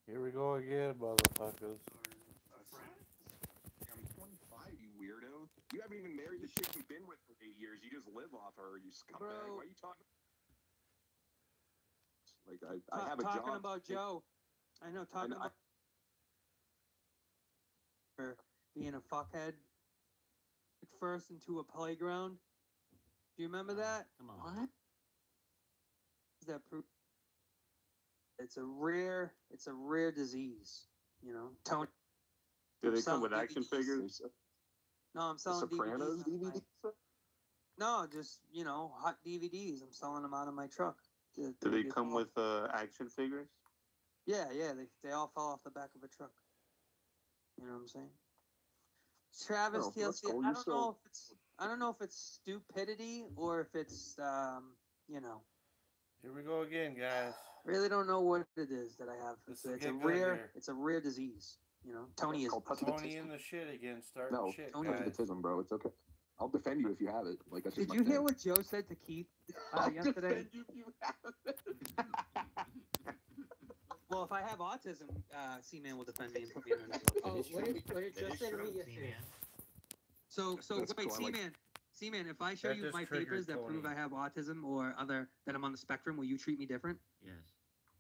Here we go again, motherfuckers. I'm 25, you weirdo. You haven't even married the chick you've been with for 8 years. You just live off her, you scumbag. Bro. Why are you talking? Like, I have a talking job. About Joe. I know, talking about being a fuckhead. First into a playground. Do you remember that? Come on. What? Is that proof? It's a rare disease. You know, Tony. Do they come selling with action DVDs. figures? No, I'm The selling Sopranos DVDs. DVDs? No, just hot DVDs. I'm selling them out of my truck. Do they come with action figures? Yeah. They all fell off the back of a truck. You know what I'm saying? Travis Oh, that's TLC. cool. I don't know if it's stupidity or if it's Here we go again, guys. really don't know what it is that I have. This It's will a get good rare here. it's a rare disease. You know, Tony is Tony in the shit again, starting No, shit, Tony guys. Nepotism, bro. It's okay. I'll defend you if you have it. Like, that's just Did my you hear thing. what Joe said to Keith I'll yesterday? defend you if you have it. Well, if I have autism, Seaman will defend me and put me in the Oh, what did Joe say to me yesterday? So That's wait, cool. I like- Seaman, if I show That you just my triggered papers that Tony. prove I have autism or that I'm on the spectrum, will you treat me different? Yes.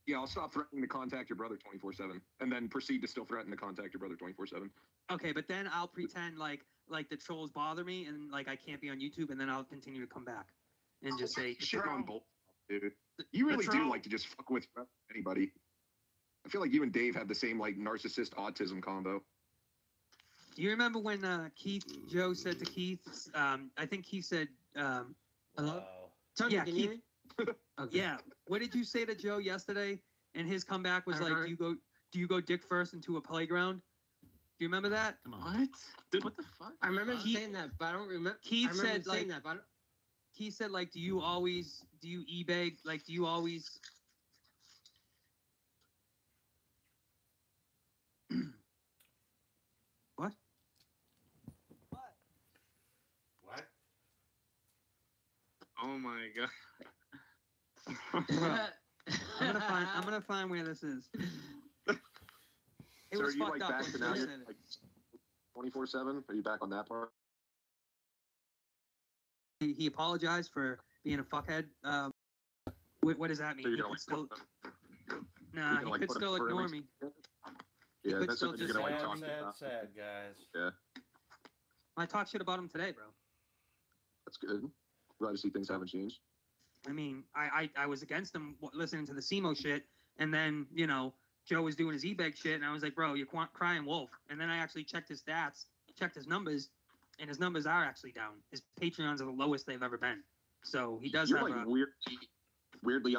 Yeah, I'll stop threatening to contact your brother 24/7, and then proceed to still threaten to contact your brother 24/7. Okay, but then I'll pretend like the trolls bother me and like I can't be on YouTube, and then I'll continue to come back and just say, Shit "Troll." on both, dude. You really do troll. like to just fuck with anybody. I feel like you and Dave have the same like narcissist autism combo. Do you remember when Joe said to Keith? I think Keith said, "Hello." Wow. Tony, Yeah, can you hear Keith. me? Okay. Yeah. What did you say to Joe yesterday? And his comeback was like, Uh-huh. "Do you go dick first into a playground?" Do you remember that? Come on. What? Dude, what the fuck? I remember Keith- saying that, but I don't remember. Keith I remember said, saying like- that, but I don't... He said, like, do you eBay? Like, do you always? What? What? Oh my god. I'm gonna find where this is. It So was are you fucked like up back when to Joe now? You're said it. like 24/7. Are you back on that part? He apologized for being a fuckhead. What does that mean? So you're He gonna could still, you're nah, gonna, he like, could put him still for ignore him? me. Yeah, could that's still something you're just gonna like Sad, talk sad, about. sad, guys. Yeah, I talked shit about him today, bro. that's good. Glad to see things haven't changed. I mean, I was against him listening to the SEMO shit, and then, Joe was doing his eBay shit, and I was like, bro, you're crying wolf. And then I actually checked his stats, checked his numbers, and his numbers are actually down. His Patreons are the lowest they've ever been. So he does You're have like weirdly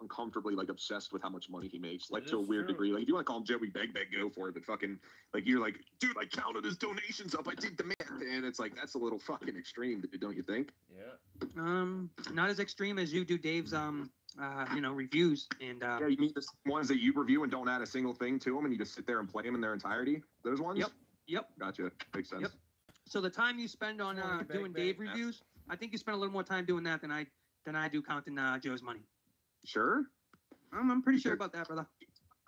uncomfortably like obsessed with how much money he makes, like It to a is weird true. degree. Like if you want to call him Joey Beg, go for it. But fucking like you're like, dude, I counted his donations up. I did the math, and it's like that's a little fucking extreme, don't you think? Yeah. not as extreme as you do Dave's reviews and Yeah, you mean the ones that you review and don't add a single thing to them, and you just sit there and play them in their entirety. Those ones. Yep. Gotcha. Makes sense. Yep. So the time you spend on Tony, doing bang, Dave bang. reviews, I think you spend a little more time doing that than I do counting Joe's money. Sure. I'm pretty sure about that, brother.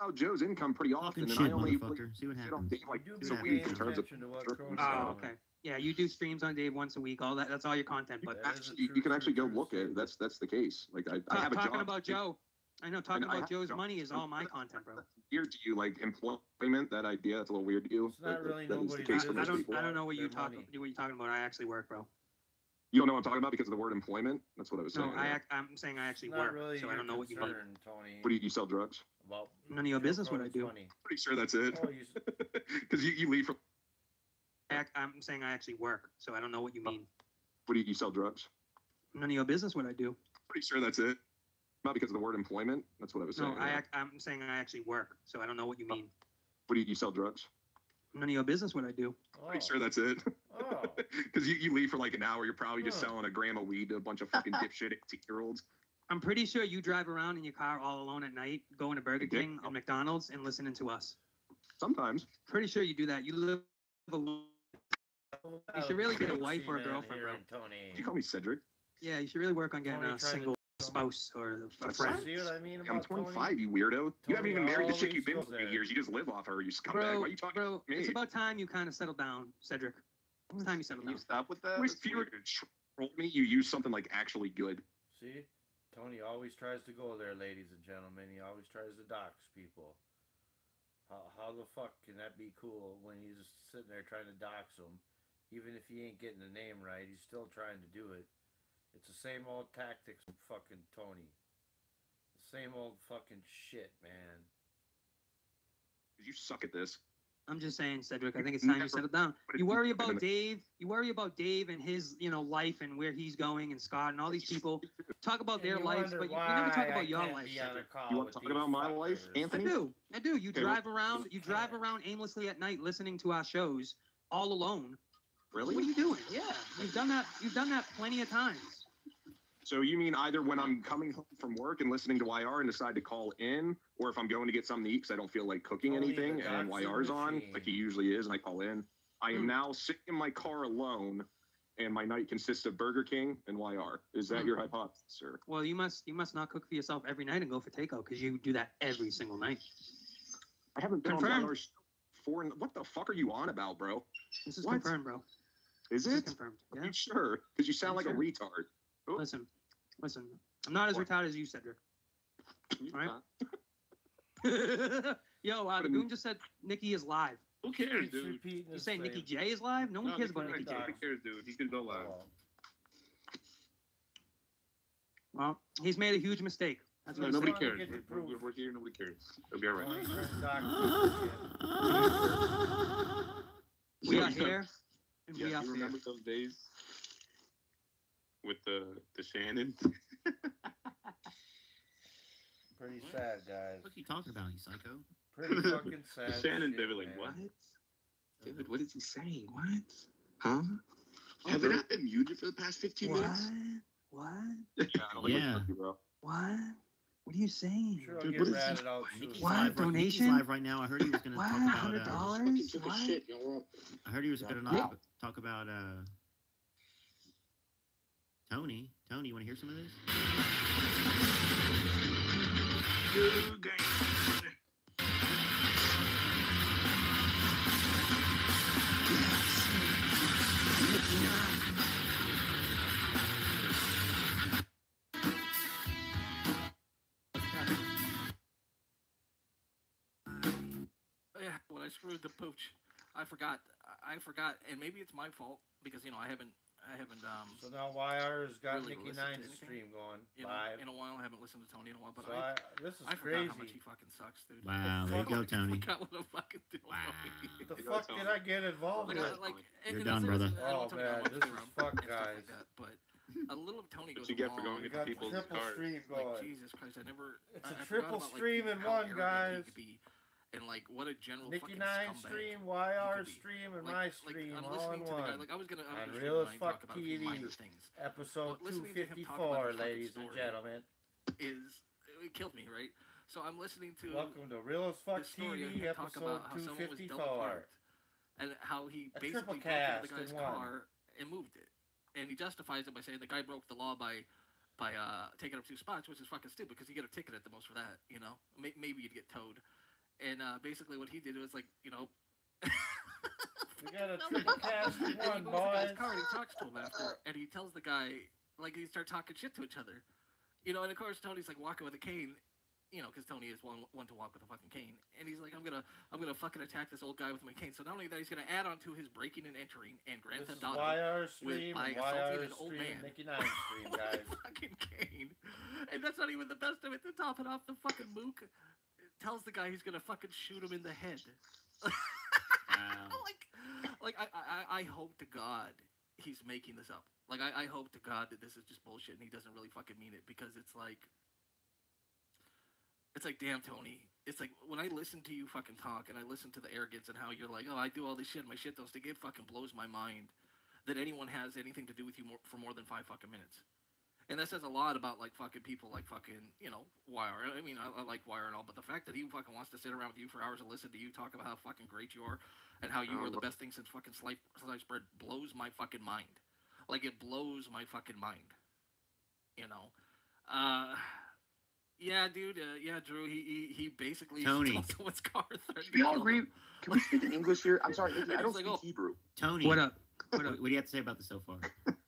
Oh, Joe's income pretty often, Talking and shit, I only motherfucker. See what shit on happens. Dave like You once do a pay week in terms of. attention to what Sure. Crone's Oh, doing. okay. Yeah, you do streams on Dave once a week. All that's all your content. But That is a Actually, true, you can actually true, go true look at it. statement. That's the case. Like I have a talking job. about Joe, I know talking I about have Joe's job. money is all my content, bro. Weird to you, like employment? That idea? That's a little weird to you. It's not really that is the nobody's case for business. most people. I don't know what Their you're talking about. I actually work, bro. You don't know what I'm talking about because of the word employment? That's what I was saying. No, yeah. I'm saying I actually It's not work, really so I your don't know what you mean. concern, Tony. What do you sell drugs? About None of your Joe business what I Crone's do. money. Pretty sure that's it. Oh, you Because you leave from. I'm saying I actually work, so I don't know what you mean. What do you sell drugs? None of your business what I do. Pretty sure that's it. Not because of the word employment. That's what I was saying. No, yeah. I'm saying I actually work, so I don't know what you mean. What do you sell drugs? None of your business what I do. Pretty sure that's it. Oh. Because you leave for like an hour, you're probably just Huh. selling a gram of weed to a bunch of fucking dipshit 18-year-olds. I'm pretty sure you drive around in your car all alone at night, going to Burger Okay. King and McDonald's and listening to us. Sometimes. Pretty sure you do that. You live alone. You should really get a wife or a Seaman girlfriend, here bro. and Tony. Did you call me Cedric? Yeah, you should really work on getting Tony a tried to single spouse or a That's friend. See what I mean I'm about 25, Tony? you weirdo. You haven't even married the chick always you've been goes with for 8 there. years. You just live off her. You scumbag. Bro, Why are you talking bro, to me? it's about time you kind of settle down, Cedric. It's time you settle Can you down. stop with that? If That's you were weird. to troll me, you use something like actually good. See? Tony always tries to go there, ladies and gentlemen. He always tries to dox people. How the fuck can that be cool when he's just sitting there trying to dox him? Even if he ain't getting the name right, he's still trying to do it. It's the same old tactics from fucking Tony. The same old fucking shit, man. You suck at this. I'm just saying, Cedric. I think it's time you settle down. You worry about Dave. You worry about Dave and his, life and where he's going, and Scott and all these people. Talk about their lives, but you never talk about your life. Cedric. You want to talk about my life, Anthony? I do. You Okay, drive around. You drive around aimlessly at night, listening to our shows all alone. Really? What are you doing? Yeah, you've done that. You've done that plenty of times. So you mean either when I'm coming home from work and listening to YR and decide to call in, or if I'm going to get something to eat because I don't feel like cooking Only anything the and Dachshund YR's on, machine. like he usually is, and I call in. I am now sitting in my car alone, and my night consists of Burger King and YR. Is that your hypothesis, sir? Well, you must not cook for yourself every night and go for takeout because you do that every single night. I haven't been Confirmed. on YR's for. What the fuck are you on about, bro? This is What? confirmed, bro. Is This is it? confirmed. Are Yeah. you sure? Because you sound like I'm a retard. Oh. Listen. I'm not as What? retarded as you, Cedric. All right. Yo, the But- goon just said Nikki is live. Who cares, Keeps dude? repeating You the say same- Nikki J is live? No one cares about Nikki J. Nobody cares, dude. He could go live. Oh. Well, he's made a huge mistake. That's No, what nobody he's saying. cares. Get the We're, proof. we're here. Nobody cares. It'll be all right. Tony turned doc- We are here, and we Yeah, are you here. remember those days with the Shannon? Pretty sad, guys. What's he talking about, you psycho? Pretty fucking sad. Shannon shit, David, like, man. what? David, what is he saying? What? Huh? Haven't I been muted for the past 15 minutes? What? Yeah, I don't think Yeah. it's bro. What? What are you saying? Sure, I'll Dude, get what is ratted out Nikki's soon. What? live right, Nikki's Donation? live right now. I heard he was going to What? talk about. $100? Fucking took a What? shit, y'all. I heard he was going to talk about Tony. Tony, you want to hear some of this? Yeah, when I screwed the pooch, I forgot, and maybe it's my fault because I haven't So now YR's got Really Nikki listen to Nine's anything? stream going in, live. in a while. I haven't listened to Tony in a while, but So this is I forgot crazy. how much he fucking sucks, dude. Wow, there you go, I Tony. forgot what a fucking dude. Wow. What the fuck did I get involved Like, with? You're done, brother. Oh, man, this is fuck, guys. But a little of Tony goes What you get for along. going We into got people's triple cars? stream Like going. Jesus Christ, I never. It's I a forgot triple about, stream in how one, arrogant guys. he could be, and like what a general Nikki fucking Nine scumbag. stream, he YR could be. stream, and Like- my like, stream I'm all listening in to the guy, one. like I was gonna On stream Real as mine, Fuck talk about a few minor TV. things. Episode But listening to him talk about 254, his fucking ladies and story. gentlemen. It killed me, right? So I'm listening to Welcome to Real as Fuck his story of TV, him talk episode about how someone was double 254. parked and how he A basically triple broke into cast the guy's in one. car and moved it, and he justifies it by saying the guy broke the law by taking up 2 spots, which is fucking stupid because you get a ticket at the most for that, maybe you'd get towed. And basically what he did was like, We got a triple cast in and he one, goes to the guy's boys. car and he talks to him after, and he tells the guy, like, they start talking shit to each other, and of course Tony's like walking with a cane, because Tony is one to walk with a fucking cane, and he's like, I'm gonna fucking attack this old guy with my cane. So not only that, he's gonna add on to his breaking and entering and Grand This is Theft Auto YR stream by and assaulting YR an old stream, man. Nikki Nine stream, guys. with a fucking cane. And that's not even the best of it. To top it off, the fucking mook tells the guy he's gonna fucking shoot him in the head. Wow. I hope to God he's making this up. Like, I hope to God that this is just bullshit and he doesn't really fucking mean it, because it's like, damn, Tony. It's like, when I listen to you fucking talk and I listen to the arrogance and how you're like, oh, I do all this shit, my shit don't stick, it fucking blows my mind that anyone has anything to do with you for more than 5 fucking minutes. And that says a lot about, like, fucking people like fucking, Wire. I mean, I like Wire and all, but the fact that he fucking wants to sit around with you for hours and listen to you talk about how fucking great you are and how you are the best thing since fucking sliced bread blows my fucking mind. Like, it blows my fucking mind. Yeah, dude. Yeah, Drew. He basically Tony. stole someone's car. Can we all agree? Can we speak in English here? I'm sorry, Nikki, I don't He's like, speak oh. Hebrew. Tony. What up? What up? What do you have to say about this so far?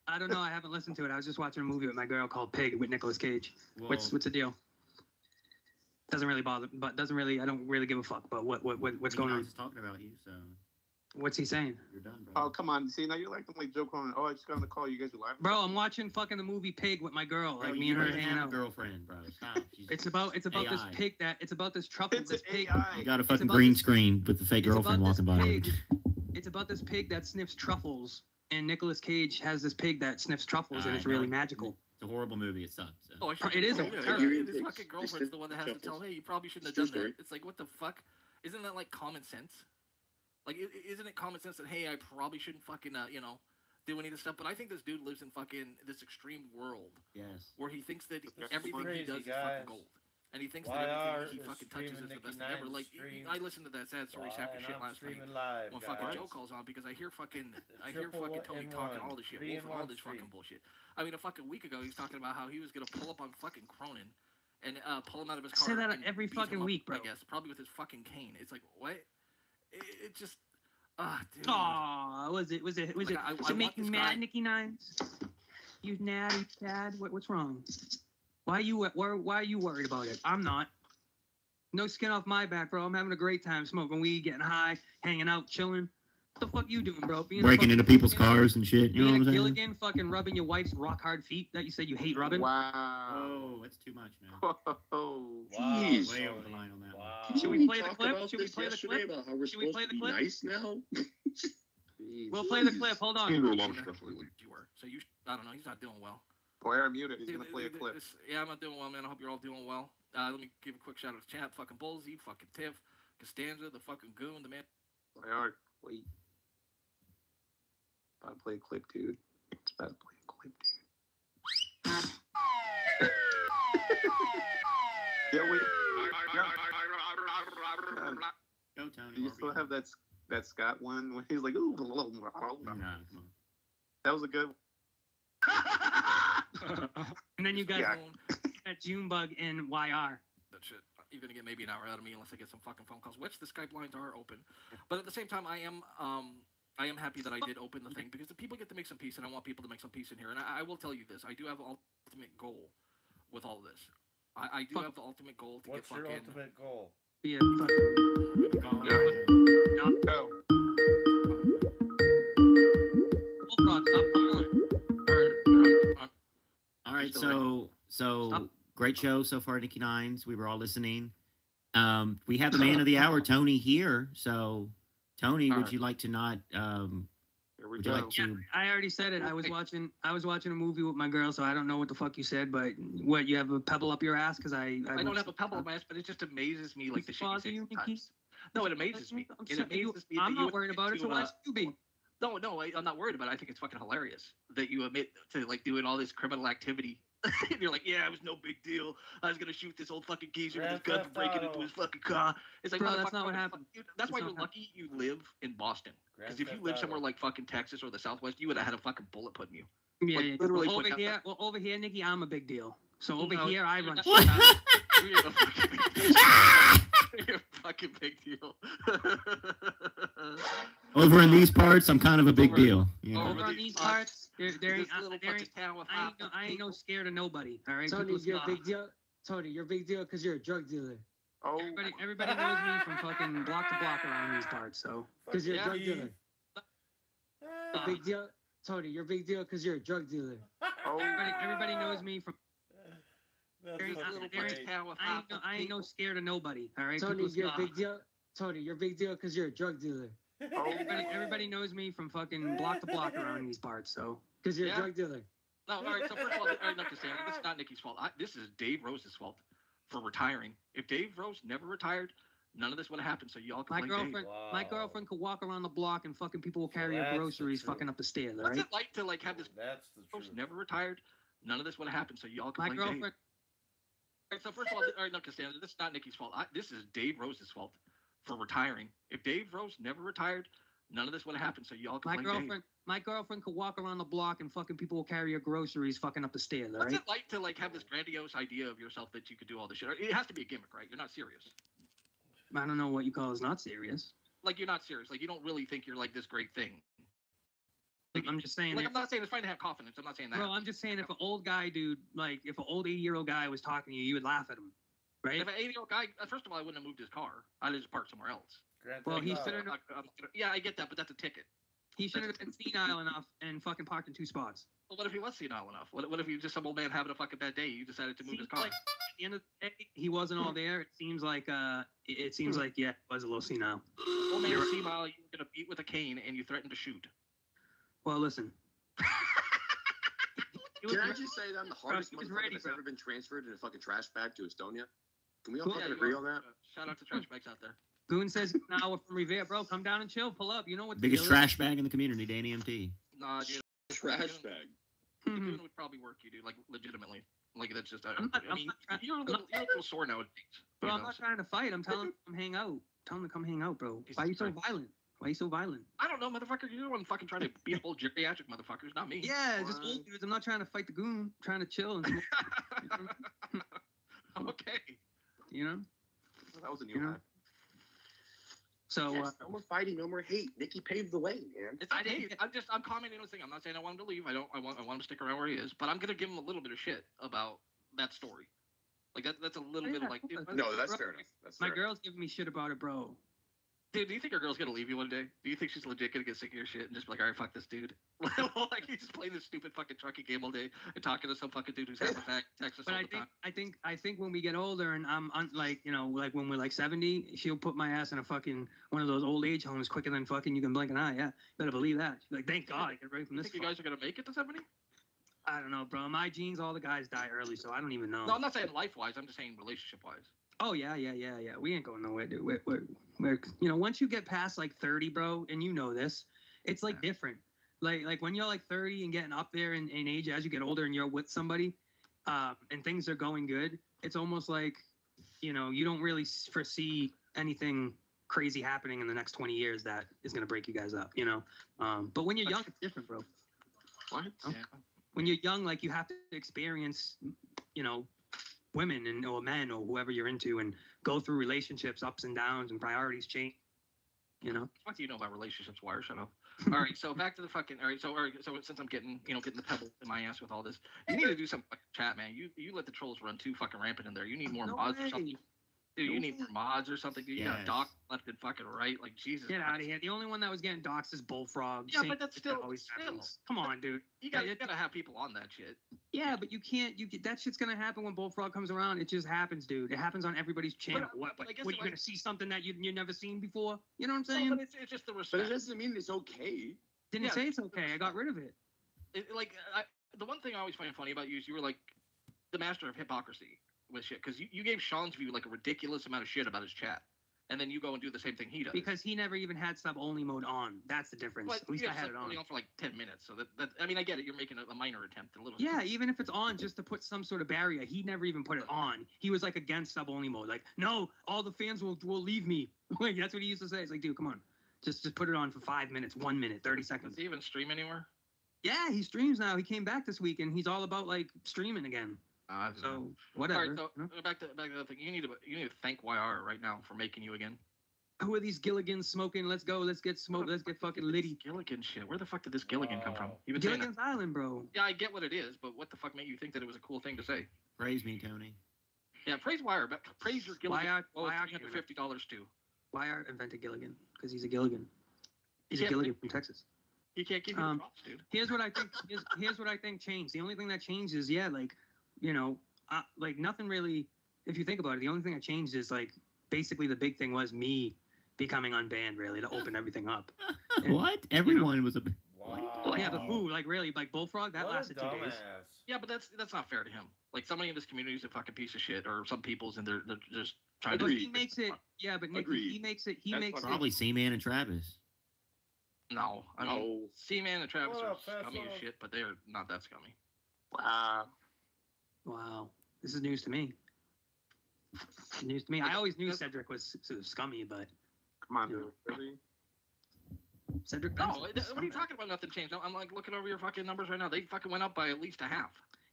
I don't know. I haven't listened to it. I was just watching a movie with my girl called Pig with Nicolas Cage. Well, What's the deal? Doesn't really bother, but doesn't really. I don't really give a fuck. But what's going on? He's talking about you, so What's he saying? you're done, bro. Oh, come on. See, now you're acting like Joe Conan. Oh, I just got on the call. You guys are live. Bro, I'm watching fucking the movie Pig with my girl. Bro, Like me you and her don't hanging have out. a girlfriend, bro. Stop. She's It's about this AI. pig it's about this truffle. It's This an pig. AI. You got a fucking about green this- screen with the fake it's girlfriend about walking this by. pig. It's about this pig that sniffs truffles, and Nicolas Cage has this pig that sniffs truffles, and it's really magical. It's a horrible movie. It sucks. So. Oh, I should. It is a Yeah, terrible- his It's- fucking girlfriend's the one that has to tell him, hey, you probably shouldn't have True done that. story. It's like, what the fuck? Isn't that like common sense? Like, isn't it common sense that, hey, I probably shouldn't fucking, do any of this stuff? But I think this dude lives in fucking this extreme world Yes. where he thinks that That's everything he crazy, does is guys. fucking gold. And he thinks Why that are everything he fucking touches is streaming the Nicky best thing ever. Nines Like, stream? I listened to that Sad Story Sack And shit I'm last night streaming live, when fucking guys. Joe calls on because I hear fucking Triple Tony in talking one, all this shit, 3 in all one this stream. fucking bullshit. I mean, a fucking week ago he was talking about how he was gonna pull up on fucking Cronin and pull him out of his car. Say that and every beat him fucking up, week, bro. I guess probably with his fucking cane. It's like what? It just dude. Aw, was it Like, I make want you this mad, guy- Nicky Nines? You natty dad? What's wrong? Why are you worried about it? I'm not. No skin off my back, bro. I'm having a great time smoking weed, getting high, hanging out, chilling. What the fuck you doing, bro? Being a Breaking fucking- into people's being a- cars and shit. You know Being what a I'm saying? Gilligan, fucking rubbing your wife's rock hard feet that you said you hate rubbing. Wow. Oh, that's too much, man. Oh. Jeez. Way over the line on that one. Wow. Should we Didn't play the talk clip? about Should we this play the yesterday clip? about how we're Should we supposed play to the be clip? nice now? We'll play the clip. Hold on. Finger long stuff lately. You were. So I don't know. He's not doing well. Boy, I'm muted. He's Dude, gonna play a clip. Yeah, I'm not doing well, man. I hope you're all doing well. Let me give a quick shout out to chat. Fucking Bullsy, fucking Tiff, Costanza, the fucking goon, the man. Boy, are. Wait. About to play a clip, dude. It's about to play a clip, dude. Yeah, we. Go, Tony. Do you still have that Scott one when he's like, ooh, Nah, come on. that was a good. And then you got Yeah. that Junebug in YR. That shit. You're gonna get maybe an hour out of me unless I get some fucking phone calls. Which the Skype lines are open, but at the same time, I am happy that I did open the thing because the people get to make some peace, and I want people to make some peace in here. And I will tell you this: I do have an ultimate goal with all this. I do have the ultimate goal to What's get your fucking. ultimate goal? Yeah. Go. Bullfrog, stop calling. All right, Still so Stop. great show so far, Nicky Nines. We were all listening. We have the man of the hour, Tony, here. So, Tony, All would right. you like to not? Here we Would you go. like to? I already said it. I was watching a movie with my girl, so I don't know what the fuck you said. But what, you have a pebble up your ass? Because I don't have a pebble in my ass, but it just amazes me, like the shit you bother say you, Nikki? sometimes. No, it amazes me. It amazes me. I'm that you not worried admit about it. to, So why should you be? No, I'm not worried about it. I think it's fucking hilarious that you admit to like doing all this criminal activity. And you're like, yeah, it was no big deal. I was gonna shoot this old fucking geezer with his gun for Grand breaking Theft into his fucking car. It's like, Bro, that's motherfucker, not what the happened. fuck- That's why That's you're not lucky you live in Boston. Because Grand if you Theft live Auto. somewhere like fucking Texas or the Southwest, you would have had a fucking bullet put in you. Yeah, Like, yeah. literally Well, put down- over here, Nikki, I'm a big deal. So over No, here, I you're run not- shit out. You're a fucking big deal. You're a fucking big deal. Over in these parts, I'm kind of a big Over- deal. You know? over Over on these these parts, there This ain't, little there fucking ain't, town with I ain't no scared of nobody. All right, Tony, People- you're a big deal. Tony, you're a big deal because you're a drug dealer. Oh. everybody knows me from fucking block to block around these parts. So Because you're Yeah. a drug dealer. Ah. A big deal. Tony, you're a big deal because you're a drug dealer. Oh. everybody knows me from. That's There ain't- fucking little there great. fucking town with I ain't no scared of nobody. All right, Tony, People- you're a big deal. Tony, you're a big deal because you're a drug dealer. Oh. Everybody knows me from fucking block to block around these parts. So Because you're Yeah. a drug dealer. No, all right. So first of all, not Cassandra. This is not Nikki's fault. This is Dave Rose's fault for retiring. If Dave Rose never retired, none of this would have happened. So y'all can my blame girlfriend, Wow. my girlfriend could walk around the block and fucking people will So carry her that's the groceries truth. fucking up the stairs. Dave. All What's right. it like to like have this That's the Rose truth. never retired? None of this would have happened. So y'all can My blame Dave. girlfriend. All right, so first of all, all right, no, Cassandra. This is not Nikki's fault. This is Dave Rose's fault for retiring. If Dave Rose never retired, none of this would have happened. So y'all can My girlfriend could walk around the block and fucking people will carry her groceries fucking up the stairs. All What's right? it like to like have this grandiose idea of yourself that you could do all this shit? It has to be a gimmick, right? You're not serious. I don't know what you call is not serious. Like you're not serious. Like you don't really think you're like this great thing. Like, I'm just saying. Like I'm not saying it's fine to have confidence. I'm not saying that. Bro, I'm just saying if an old guy, dude, like if an old 80-year-old guy was talking to you, you would laugh at him, right? If an 80-year-old guy, first of all, I wouldn't have moved his car. I'd just parked somewhere else. Well, he Theft should Auto. have. Yeah, I get that, but that's a ticket. He shouldn't have been senile enough and fucking parked in 2 spots. Well, what if he was senile enough? What if he was just some old man having a fucking bad day? You decided to move his Seems car. like at the end of the day, he wasn't all there. It seems like yeah, it was a little senile. Old man senile, you were gonna beat with a cane and you threatened to shoot. Well, listen. Can I just say that I'm the hardest he was motherfucker ready, that's bro. ever been transferred in a fucking trash bag to Estonia? Can we all Cool. fucking you agree are. on that? Shout out to trash bags out there. Goon says now we're from Revere, bro. Come down and chill. Pull up. You know what? the Biggest deal trash bag in the community, Danny MT. Nah, dude. Trash bag. The is. goon would probably work you, dude. Like legitimately. Like that's just. I'm not you're a little sore nowadays. Bro, you I'm know, not so- trying to fight. I'm telling him to come hang out. Tell him to come hang out, bro. Why are you so violent? Why are you so violent? I don't know, motherfucker. You're the one fucking trying to beat up old geriatric motherfuckers, not me. Yeah, just old dudes. I'm not trying to fight the goon. I'm trying to chill and smoke, Okay. you know. That was a new You know? one. So Yes, no more fighting, no more hate. Nikki paved the way, man. It's okay. I'm commenting on this thing. I'm not saying I want him to leave. I want him to stick around where he is. But I'm gonna give him a little bit of shit about that story. Like that's a little bit of like. Yeah, Dude, No, that's Bro, fair enough. That's my fair girl's giving me shit about it, bro. dude, do you think your girl's gonna leave you one day? Do you think she's legit gonna get sick of your shit and just be like, all right, fuck this dude? Like he's just playing this stupid fucking trucking game all day and talking to some fucking dude who's having Texas But all the time. I think when we get older and I'm like, you know, like when we're like 70, she'll put my ass in a fucking one of those old age homes quicker than fucking you can blink an eye. Yeah, better believe that. She's like, thank God I get away from You this. think you guys are gonna make it to 70? I don't know, bro. My genes, all the guys die early, so I don't even know. No, I'm not saying life wise. I'm just saying relationship wise. Oh yeah. We ain't going nowhere, dude. We're you know, once you get past like 30, bro, and you know this, it's like different. Like when you're like 30 and getting up there in age as you get older and you're with somebody, and things are going good, it's almost like, you know, you don't really foresee anything crazy happening in the next 20 years that is gonna break you guys up, you know. But when you're young, it's different, bro. What? Yeah. When you're young, like you have to experience, you know, women and or men or whoever you're into and go through relationships, ups and downs, and priorities change. You know. What do you know about relationships, Wire? Shut up. All right, so back to the fucking. All right, so since I'm getting the pebble in my ass with all this, you need to do some fucking chat, man. You let the trolls run too fucking rampant in there. You need more No mods or way. something. Dude, you No need more mods or something. Dude, you got Yes. doc left and fucking right. Like Jesus. Get out of Christ. here. The only one that was getting doxxed is Bullfrog. Yeah, Same but that's shit that still- always still. happens. Come on, dude. You Yeah, gotta have people on that shit. Yeah, but you can't. That shit's gonna happen when Bullfrog comes around. It just happens, dude. It happens on everybody's channel. What? but I guess What? it You might- gonna see something that you've never seen before? You know what I'm No, saying? but it's just the But respect. it doesn't mean it's okay. Didn't yeah, say it's okay. I got rid of it. The one thing I always find funny about you is you were like the master of hypocrisy with shit because you gave Sean's view like a ridiculous amount of shit about his chat, and then you go and do the same thing he does. Because he never even had sub only mode on. That's the difference. But At least you I have had it only on. on for like 10 minutes, so that I mean I get it. You're making a minor attempt, a little. Yeah, even if it's on just to put some sort of barrier, he never even put it on. He was like against sub only mode. Like, no, all the fans will leave me. Like that's what he used to say. It's like, dude, come on, just put it on for 5 minutes, 1 minute, 30 Does seconds. he even stream anywhere? Yeah, he streams now. He came back this week and he's all about like streaming again. So All whatever. right, so you know? back to the thing. You need to thank YR right now for making you again. Who are these Gilligans smoking? Let's go. Let's get smoked. Let's get fucking litty. Gilligan shit. Where the fuck did this Gilligan come from? You've been saying that. Gilligan's Island, bro. Yeah, I get what it is, but what the fuck made you think that it was a cool thing to say? Praise me, Tony. Yeah, praise Wire, but praise your Gilligan. Why are $350 too. YR invented Gilligan because he's a Gilligan. He's a Yeah, Gilligan from Texas. He can't give you the props, dude. Here's what I think. Here's what I think changed. The only thing that changed is like, you know, like nothing really. If you think about it, the only thing that changed is like basically the big thing was me becoming unbanned, really, to open everything up. And, What? Everyone was a. Wow. Yeah, but who? Like really? Like Bullfrog? That What a lasted 2 days. dumbass. Yeah, but that's not fair to him. Like somebody in this community is a fucking piece of shit, or some people's and they're just trying But to. he makes it. Yeah, but Nick, Agreed. he makes it. He That's makes it. Probably Seaman and Travis. No, I mean, Oh, Seaman and Travis What are up, scummy as Fessel? shit, but they're not that scummy. wow. Wow, this is news to me. News to me. I always knew Cedric was scummy, but Come on, Yeah. dude. Really? Cedric No, Benson. what are you talking about? Nothing changed. I'm like looking over your fucking numbers right now. They fucking went up by at least a half.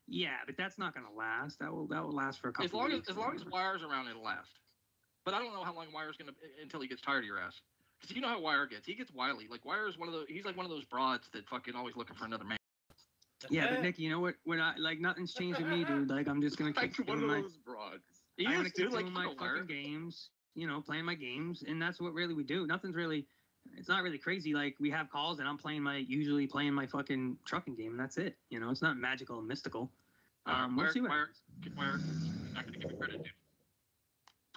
Yeah, but that's not gonna last. That will last for a couple. As long weeks. as Wire's around, it'll last. But I don't know how long Wire's gonna until he gets tired of your ass. Because you know how Wire gets. He gets wily. Like Wire is he's like one of those broads that fucking always looking for another man. Yeah, but Nick, you know what? When I like nothing's changed with me, dude. Like I'm just gonna keep Like one doing of my, those broads. I'm gonna keep like doing my fucking games. You know, playing my games, and that's what really we do. Nothing's really. It's not really crazy. Like we have calls, and I'm usually playing my fucking trucking game, and that's it. You know, it's not magical and mystical. We'll see what happens. Wire, not gonna give you credit, dude.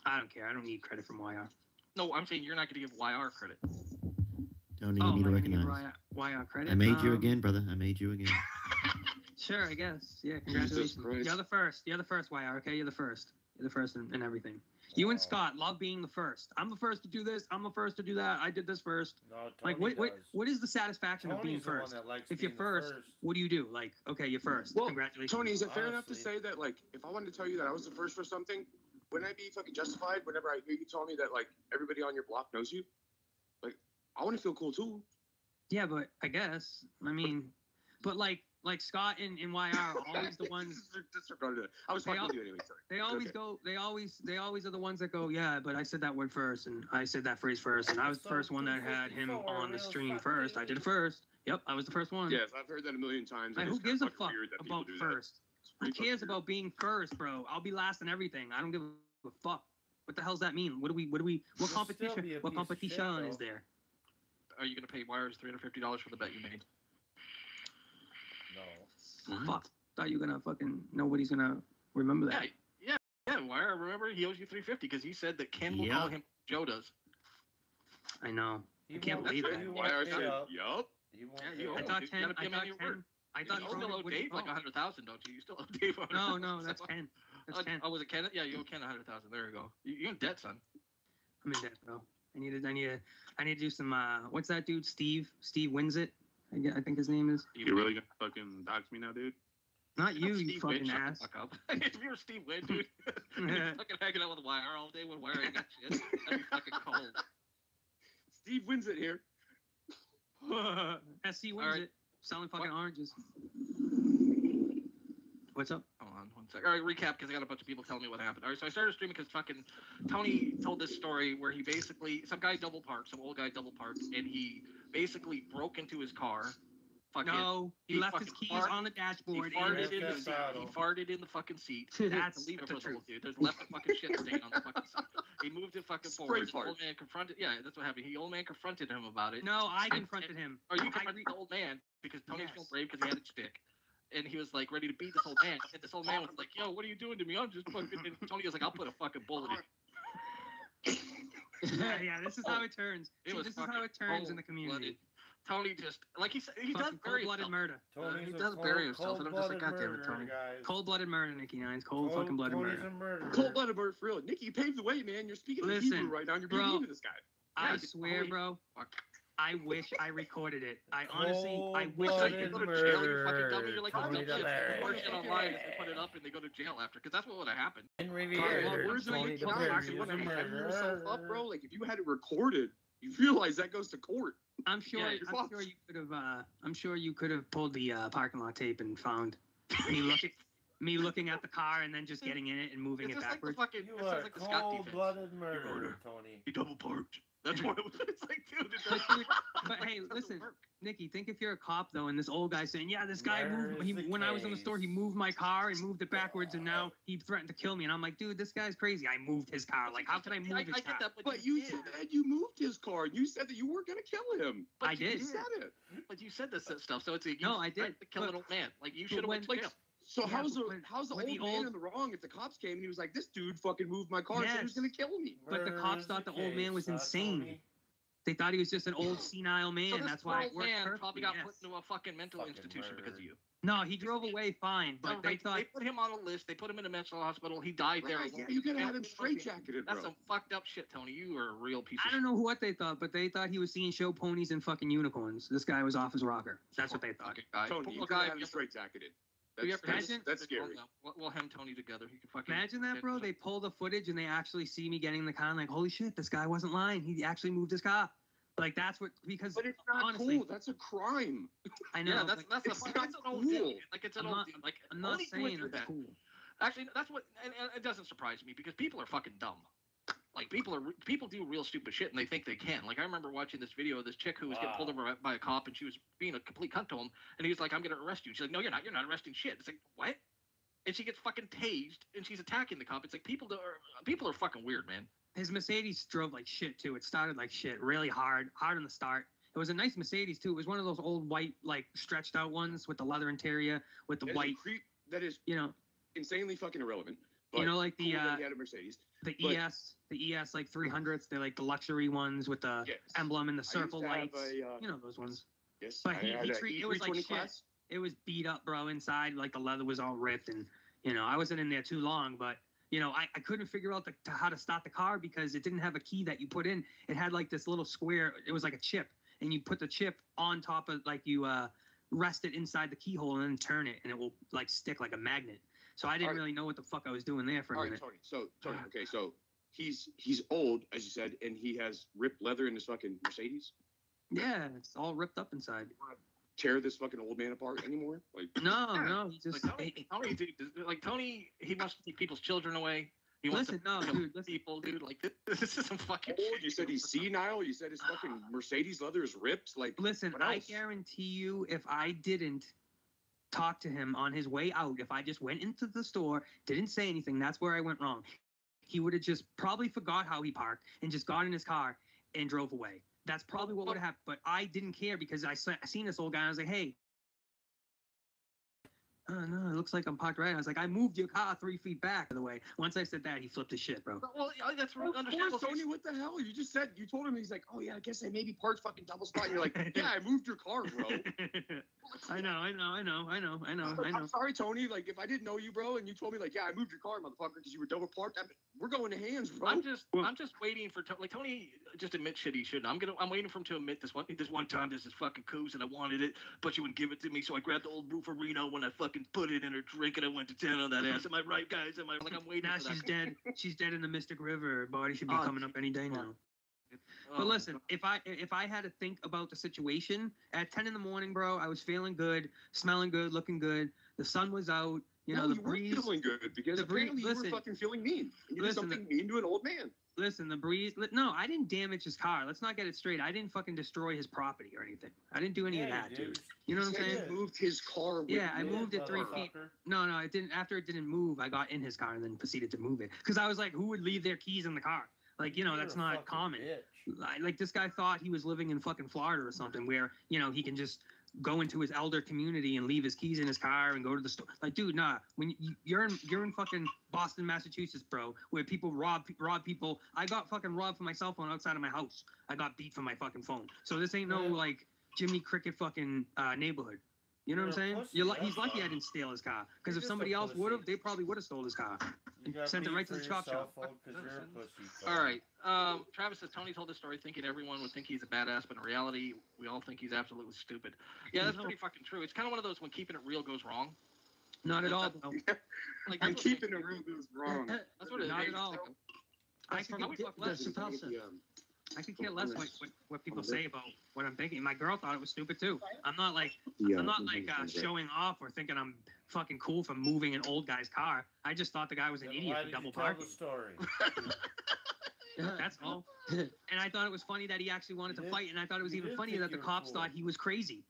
I don't care. I don't need credit from YR. No, I'm saying you're not gonna give YR credit. Tony, you need to recognize. YR credit. I made you again, brother. I made you again. Sure, I guess. Yeah, congratulations. Christ. You're the first. You're the first, YR. Okay, you're the first. You're the first in everything. You and Scott love being the first. I'm the first to do this. I'm the first to do that. I did this first. No, Like, Tony what is the satisfaction of being Tony's the one first? that likes If you're being the first, what do you do? Like, okay, you're first. Well, Congratulations. Tony, is it fair enough to Honestly. say that, like, if I wanted to tell you that I was the first for something, wouldn't I be fucking justified whenever I hear you tell me that, like, everybody on your block knows you? Like, I want to feel cool too. Yeah, but I guess. I mean, but like Scott and YR are always the ones. Disregarded it. I was They fucking all- with you anyway. Sorry. They always Okay. go. They always are the ones that go. Yeah, but I said that word first, and I said that phrase first, and I was the first one that had him on the stream first. I did it first. Yep, I was the first one. Yes, I've heard that a million times. Like, and who it's kinda gives a fucking fuck weird that people about do that. first? It's Who pretty fucking cares weird. about being first, bro? I'll be last in everything. I don't give a fuck. What the hell's that mean? What You'll still be a competition? piece What of competition shit, is though. there? Are you gonna pay Wire's $350 for the bet you made? No. Fuck. Thought you were gonna fucking nobody's gonna remember that. Yeah. Wire. Remember, he owes you $350 because he said that Ken will call him Joe does. I know. He can't won't- believe he it. went Why are way you? up. Yup. He won't Yeah, pay you up. owe I him. thought You Ken. gotta pay I him on thought your Ken. word. I thought You still owe Trojan Dave like would- 100,000, don't you? You still owe Dave 100,000. No, that's Ken. That's Ken. Oh, was it Ken? Yeah, you owe Ken 100,000. There you go. You're in debt, son. I'm in debt, bro. I need to do some. What's that dude? Steve wins it. I think his name is. You really gonna fucking dox me now, dude? Not you, you Steve fucking Wynn, shut the ass. fuck up. If you were Steve Wynn, dude, you're fucking hanging out with Wire all day when Wire ain't got shit. That'd be fucking cold. Steve wins it here. SC wins Alright. it. Selling fucking oranges. What's up? Hold on one second. All right, recap because I got a bunch of people telling me what happened. All right, so I started streaming because fucking Tony told this story where he basically, some guy double parked, some old guy double parked, and he basically broke into his car. Fucking, No, he he left his fucking keys fart- on the He dashboard. farted in in the the seat. saddle. He farted in the fucking seat. That's Leave it the for truth. dude. There's left a fucking shit stain on the fucking seat. He moved it fucking Spray forward. The fart. old man confronted. Yeah, that's what happened. The old man confronted him about it. No, I And- confronted him. Or you I confronted re- the old man because Tony's Yes. feeling brave because he had a stick. And he was like ready to beat this old man. And this old man was like, "Yo, what are you doing to me? I'm just fucking." And Tony was like, "I'll put a fucking bullet in." yeah, this is how it turns. It See, was this is how fucking it turns in the community. Tony just like he said, he does Fucking bury cold-blooded himself. murder. Tony's he a does bury himself, and I'm just like, cold-blooded "God damn it, murderer, Tony." guys. Cold-blooded murder, Nicky Nines. Cold fucking blooded Tony's murder. a murderer. Cold-blooded bird for real. Nicky, you paved the way, man. You're speaking Listen, Hebrew right now. You're being bro. mean to this guy. I Yeah, swear, holy bro. fuck. I wish I recorded it. I honestly, I wish It's I like did. you Cold-blooded go to jail, you fucking murderer. dummy. You're like, Tony "Oh, the shit." Bear. The worst shit online is they put it up and they go to jail after, because that's what would have happened. Henry Well, Vier. where's Tony the the clock? Bear Actually, is when a you heavy yourself up, murderer. bro, like if you had it recorded, you realize that goes to court. I'm sure. Yeah, you're I'm fucked. sure you could have. I'm sure you could have pulled the parking lot tape and found me looking at the car and then just getting in it and moving It's it just like the backwards. fucking, You it's are just like the Scott defense. cold-blooded murderer, Tony. He double parked. That's what it was. It's like, dude, it But, doesn't, dude, but hey, it doesn't listen, work. Nikki, think if you're a cop though, and this old guy saying, "Yeah, this guy Where moved. is He, the when I was in the store, he case? moved my car and moved it backwards, and now he threatened to kill me." And I'm like, "Dude, this guy's crazy. I moved his car. Like, how could I move his I car?" get that, But you did. said you moved his car. You said that you weren't gonna kill him. But I you did. You said it. But you said this stuff, so it's like, No, I did, threatened to kill but- an old man. Like, you but should have went to when- jail. So Yeah, how's but the when- how's the when old the man old- in the wrong if the cops came and he was like, "This dude fucking moved my car, so he was Yes. gonna kill me." But the Where cops is thought the old man was case, insane. Tony? They thought he was just an old senile man. So this That's why old it worked man perfectly. probably got yes. put into a fucking mental Fucking institution because of murderer. you. No, he drove away fine, but No, they right, thought. they put him on a list. They put him in a mental hospital. He died there. Right, yeah, you gotta have him straitjacketed, That's bro. some fucked up shit, Tony. You are a real piece of I don't know what they thought, but they thought he was seeing show ponies and fucking unicorns. This guy was off his rocker. That's what they thought. fucking guy. Tony, you Poor gotta guy. have him straitjacketed. Have you That's, ever- that's, Imagine- that's scary. We'll hem Tony together. He can fucking Imagine that, bro. They pull the footage and they actually see me getting in the car. And like, holy shit, this guy wasn't lying. He actually moved his car. Like that's what because But it's not honestly, cool. That's a crime. I know. Yeah, that's like, that's it's an not old dude. cool. Like it's an I'm old not- dude. Like I'm not only do saying it it's that. cool. Actually, that's what, and it doesn't surprise me because people are fucking dumb. Like people do real stupid shit and they think they can. Like I remember watching this video of this chick who was getting pulled over by a cop and she was being a complete cunt to him and he was like, "I'm gonna arrest you." She's like, "No, you're not. You're not arresting shit." It's like, what? And she gets fucking tased and she's attacking the cop. It's like people are fucking weird, man. His Mercedes drove like shit too. It started like shit, really hard in the start. It was a nice Mercedes too. It was one of those old white, like stretched out ones with the leather interior, with the white, That is you know, insanely fucking irrelevant. But like the cool that he had a Mercedes. the But- ES like 300s. They're like the luxury ones with the Yes. emblem and the I used circle to have lights. a, You know those ones. Yes. But I he had a it was like E320 shit. class. It was beat up, bro, inside. Like the leather was all ripped, and I wasn't in there too long, but I couldn't figure out how to start the car because it didn't have a key that you put in. It had like this little square. It was like a chip, and you put the chip on top of like you rest it inside the keyhole and then turn it, and it will like stick like a magnet. So I didn't Alright. really know what the fuck I was doing there for a All right, minute. Tony. So Tony, okay, so he's old, as you said, and he has ripped leather in his fucking Mercedes. Yeah, it's all ripped up inside. Tear this fucking old man apart anymore? Like, No, he just. Tony, dude, like Tony, he wants to take people's children away. He wants Listen, to no, kill dude, listen. people, dude. Like this is some fucking. old. shit. You said he's senile. You said his fucking Mercedes leather is ripped. Like, Listen, what I else? guarantee you, if I didn't talk to him on his way out, if I just went into the store, didn't say anything, that's where I went wrong. He would have just probably forgot how he parked and just got in his car and drove away. That's probably what would have happened. But I didn't care because I seen this old guy and I was like, hey. Oh, no, it looks like I'm parked right. I was like, I moved your car 3 feet back, by the way. Once I said that, he flipped his shit, bro. Well, that's Of understandable. course, Tony, what the hell? You just said, you told him, he's like, oh yeah, I guess I maybe parked fucking double spot. And you're like, yeah, I moved your car, bro. I know. I'm sorry, Tony. Like, if I didn't know you, bro, and you told me, like, yeah, I moved your car, motherfucker, because you were double parked, we're going to hands, bro. I'm just waiting for Tony just admit shit he shouldn't. I'm waiting for him to admit this one time there's this fucking coos and I wanted it, but you wouldn't give it to me, so I grabbed the old Rooferino when I fucking put it in her drink and I went to town on that ass. Am I right, guys? Am I like I'm waiting Now for that? she's dead. She's dead in the Mystic River. Her body should be Oh, coming up any day now. Oh, But listen, if I had to think about the situation at 10 in the morning, bro, I was feeling good, smelling good, looking good. The sun was out. The you breeze. weren't feeling good because the breeze- apparently you listen. were fucking feeling mean. You did Listen, something mean to an old man. Listen, the breeze. No, I didn't damage his car. Let's not get it straight. I didn't fucking destroy his property or anything. I didn't do any of that, dude. You know what I'm He saying? moved his car with Yeah, I you. moved it 3 feet. No, I didn't. After it didn't move, I got in his car and then proceeded to move it. Because I was like, who would leave their keys in the car? Like, that's not common. Like, this guy thought he was living in fucking Florida or something where, he can just go into his elder community and leave his keys in his car and go to the store. Like, dude, nah. When you're in fucking Boston, Massachusetts, bro, where people rob people. I got fucking robbed for my cell phone outside of my house. I got beat for my fucking phone. So this ain't no, like, Jimmy Cricket fucking neighborhood. You know what I'm saying? He's lucky I didn't steal his car. Because if somebody else would have, they probably would have stole his car. Sent it right to the chop shop. All right. Travis says Tony told this story thinking everyone would think he's a badass, but in reality, we all think he's absolutely stupid. Yeah, that's pretty fucking true. It's kind of one of those when keeping it real goes wrong. Not at all, bro. Like, I'm that's what keeping it real goes wrong. That's what it is. Not at all. I could That's care less. Chappelle said. I could care less what people say about what I'm thinking. My girl thought it was stupid too. I'm not like showing off or thinking I'm fucking cool for moving an old guy's car. I just thought the guy was an idiot for double parking. Story. That's all. And I thought it was funny that he actually wanted to fight, and I thought it was even funnier that the cops thought he was crazy.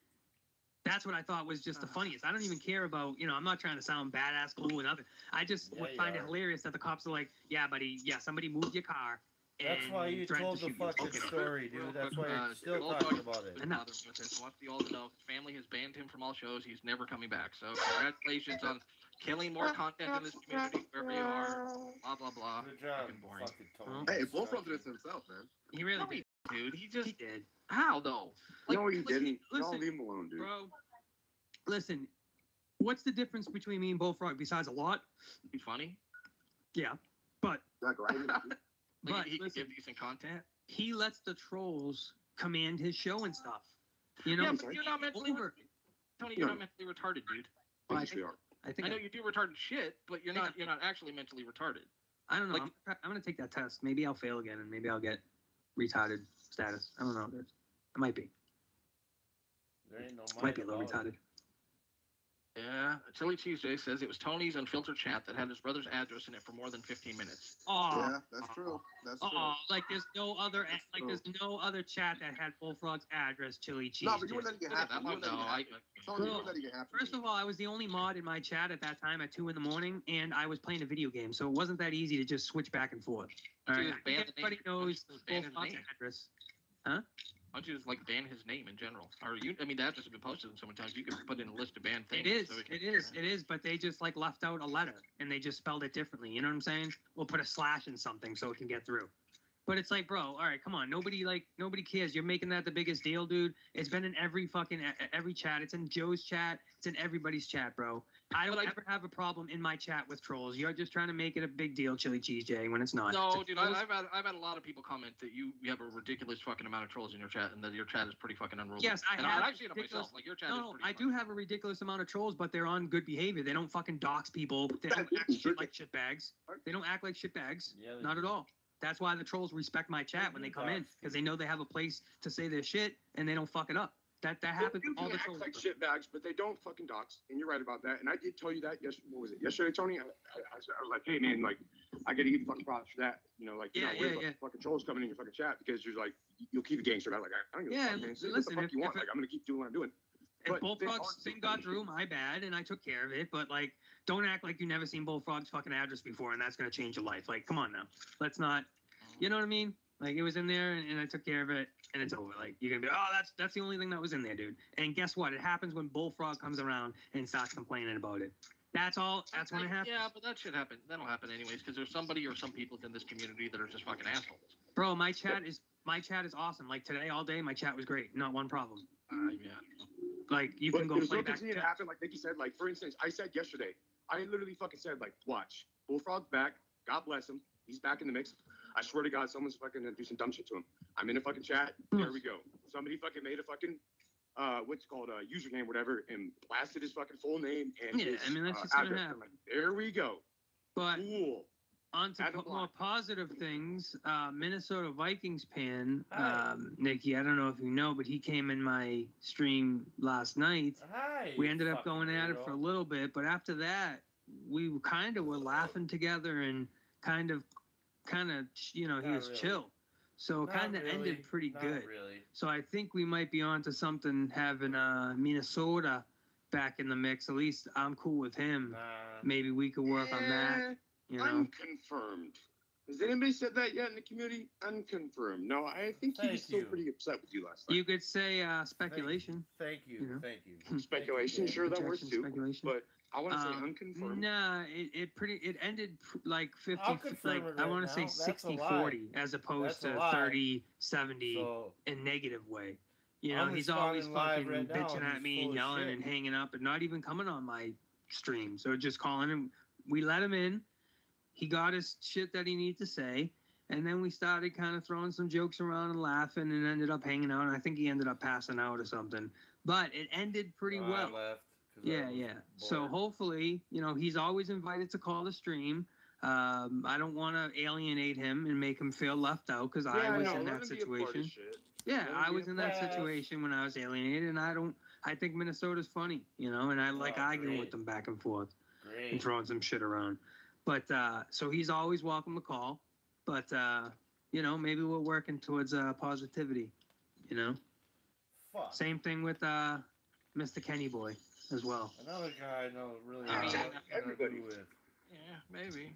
That's what I thought was just the funniest. I don't even care about, I'm not trying to sound badass, cool, and nothing. I just would find it hilarious that the cops are like, yeah, buddy, somebody moved your car. That's why you threatened told to the shoot you. fucking Okay. story, dude. That's why you're still talking about it. Doesn't bother me with this. Wants the all to know his family has banned him from all shows. He's never coming back. So congratulations on killing more content in this community wherever you are. Blah blah blah. Good job, Fucking boring. fucking Tony. Hey, Bullfrog did this himself, man. He really No, did. dude. He just He did. how though? Like, No, he didn't. listen, Don't leave him alone, dude. Bro, listen, what's the difference between me and Bullfrog besides a lot? He's funny. Yeah, but Zach Ryder. Like, But he can listen, give decent content. he lets the trolls command his show and stuff. You Yeah, know, but you're not mentally over. Tony. You're not mentally retarded, dude. Well, I Yes, we think, are. I think I know you do retarded shit, but you're not actually mentally retarded. I don't know. like- I'm gonna take that test. Maybe I'll fail again, and maybe I'll get retarded status. I don't know. It might be. There ain't no Might be a mind little about it. retarded. Yeah, Chili Cheese J says it was Tony's unfiltered chat that had his brother's address in it for more than 15 minutes. Oh, Yeah, that's true. That's true. like there's no other true. there's no other chat that had Bullfrog's address. Chili Cheese. No, but you J. wouldn't let it get Yeah, happen. that You one, wouldn't no, let it get I, happen. Tony, you wouldn't let it get happen. First of all, I was the only mod in my chat at that time at 2 a.m, and I was playing a video game, so it wasn't that easy to just switch back and forth. All right, just ban the everybody name. knows Just ban his Bullfrog's name. address. Why don't you just like ban his name in general? Or you, I mean, the address has been posted so many times. You can put in a list of banned things. It is, so it is, but they just like left out a letter and they just spelled it differently. You know what I'm saying? We'll put a slash in something so it can get through. But it's like, bro, all right, come on. Nobody cares. You're making that the biggest deal, dude. It's been in every chat. It's in Joe's chat. It's in everybody's chat, bro. I don't ever have a problem in my chat with trolls. You're just trying to make it a big deal, Chili Cheese J, when it's not. No, dude, I've had a lot of people comment that you have a ridiculous fucking amount of trolls in your chat and that your chat is pretty fucking unruly. Yes, I and have. I've seen it myself. Like your chat is pretty I do have a ridiculous amount of trolls, but they're on good behavior. They don't fucking dox people. They don't act shit like shitbags. They don't act like shitbags. Yeah, they Not do. at all. That's why the trolls respect my chat when they come in, because they know they have a place to say their shit and they don't fuck it up. That happens You all can the act trolls. like shitbags, but they don't fucking dox. And you're right about that. And I did tell you that yesterday, Tony. I was like, hey man, like I gotta give you fucking props for that. You know, like you're not worried about fucking trolls coming in your fucking chat because you're like you'll keep a gangster. I'm like, I don't give a fuck, man. Say listen, what the fuck you if want. Like I'm gonna keep doing what I'm doing. If But Bullfrog's thing got through, my bad, and I took care of it. But like, don't act like you never seen Bullfrog's fucking address before, and that's gonna change your life. Like, come on now, let's not. You know what I mean? Like, it was in there, and I took care of it, and it's over. Like, you're gonna be, oh, that's the only thing that was in there, dude. And guess what? It happens when Bullfrog comes around and starts complaining about it. That's all. That's when it happens. Yeah, but that should happen. That'll happen anyways because there's somebody or some people in this community that are just fucking assholes. Bro, my chat is awesome. Like today, all day, my chat was great. Not one problem. Yeah. Like you But can go it'll play still back. continue to happen. Like Nikki said, like for instance, I said yesterday, I literally fucking said, like, watch, Bullfrog's back. God bless him. He's back in the mix. I swear to God, someone's fucking gonna do some dumb shit to him. I'm in a fucking chat. There we go. Somebody fucking made a fucking what's called a username, whatever, and blasted his fucking full name and Yeah, his, I mean that's just gonna address. happen. I'm like, there we go. But Cool. on to Adam more Black. positive things, Minnesota Vikings fan, Hi. Nikki, I don't know if you know, but he came in my stream last night. Hi. We ended up fucking going at it weirdo. for a little bit, but after that, we kind of were laughing together and kind of, you know, he Not was really. chill. So it Not kind of really. ended pretty Not good. Really. So I think we might be on to something having Minnesota back in the mix. At least I'm cool with him. Nah. Maybe we could work on that. You know, Unconfirmed. Has anybody said that yet in the community? Unconfirmed. No, I think he was Thank still you. pretty upset with you last night. you could say speculation. Thank you. You know? Thank you. Speculation, sure, that works Projection, too. speculation. But I want to say unconfirmed. Nah, it ended like 50, I'll confirm like it I right want to say now. That's a 60 lie. 40 as opposed That's a to lie. 30 70 So in negative way. You know, I'm he's always responding live fucking right now, bitching and at he's me full and of yelling shit. and hanging up and not even coming on my stream. So just calling him. We let him in. He got his shit that he needed to say. And then we started kind of throwing some jokes around and laughing and ended up hanging out. And I think he ended up passing out or something. But it ended pretty I well. left 'cause I Yeah, was yeah. So bored. hopefully, you know, he's always invited to call the stream. I don't want to alienate him and make him feel left out because I was in that situation. Yeah, Let I him was be a in that part of it. situation when I was alienated, and I think Minnesota's funny, you know, and I like Oh, arguing great. with them back and forth and Great. throwing some shit around. But so he's always welcome to call. But you know, maybe we're working towards positivity. You know, Fuck. same thing with Mr. Kenny Boy as well. Another guy I know really I mean, nothing to everybody. do with. Yeah, maybe.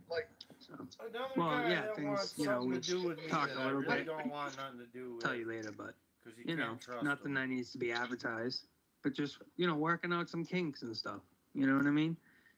So Another Well, guy yeah, that things, wants you know, something we to do with me talk that a I little really bit. don't want nothing to do with. tell you later, but Because you know, can't trust nothing him. that needs to be advertised, but just, you know, working out some kinks and stuff. You know what I mean?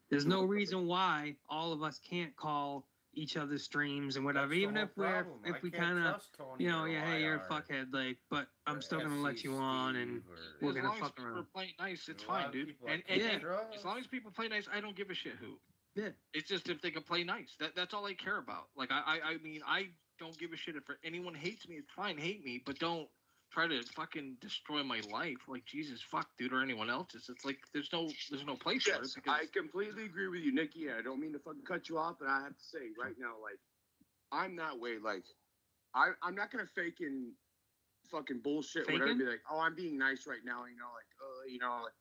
There's no reason why all of us can't call each other's streams and whatever, That's the even whole if we're, problem. I if we can't kind of, trust Tony you know, or yeah, hey, you're a IR fuckhead, like, but I'm or still gonna let FC you on and Steve or- we're As gonna long as fuck people around. are playing nice, it's There's a fine, lot of dude. people I And, can't and trust. as long as people play nice, I don't give a shit who. Yeah. It's just if they can play nice. That's all I care about. Like I mean, I don't give a shit if anyone hates me. It's fine, hate me, but don't try to fucking destroy my life. Like Jesus, fuck, dude, or anyone else's. It's like there's no place for it Yes, because I completely agree with you, Nikki. I don't mean to fucking cut you off, but I have to say right now, like, I'm that way. Like, I'm not gonna fake and fucking bullshit, Faking? whatever. Be like, oh, I'm being nice right now, like,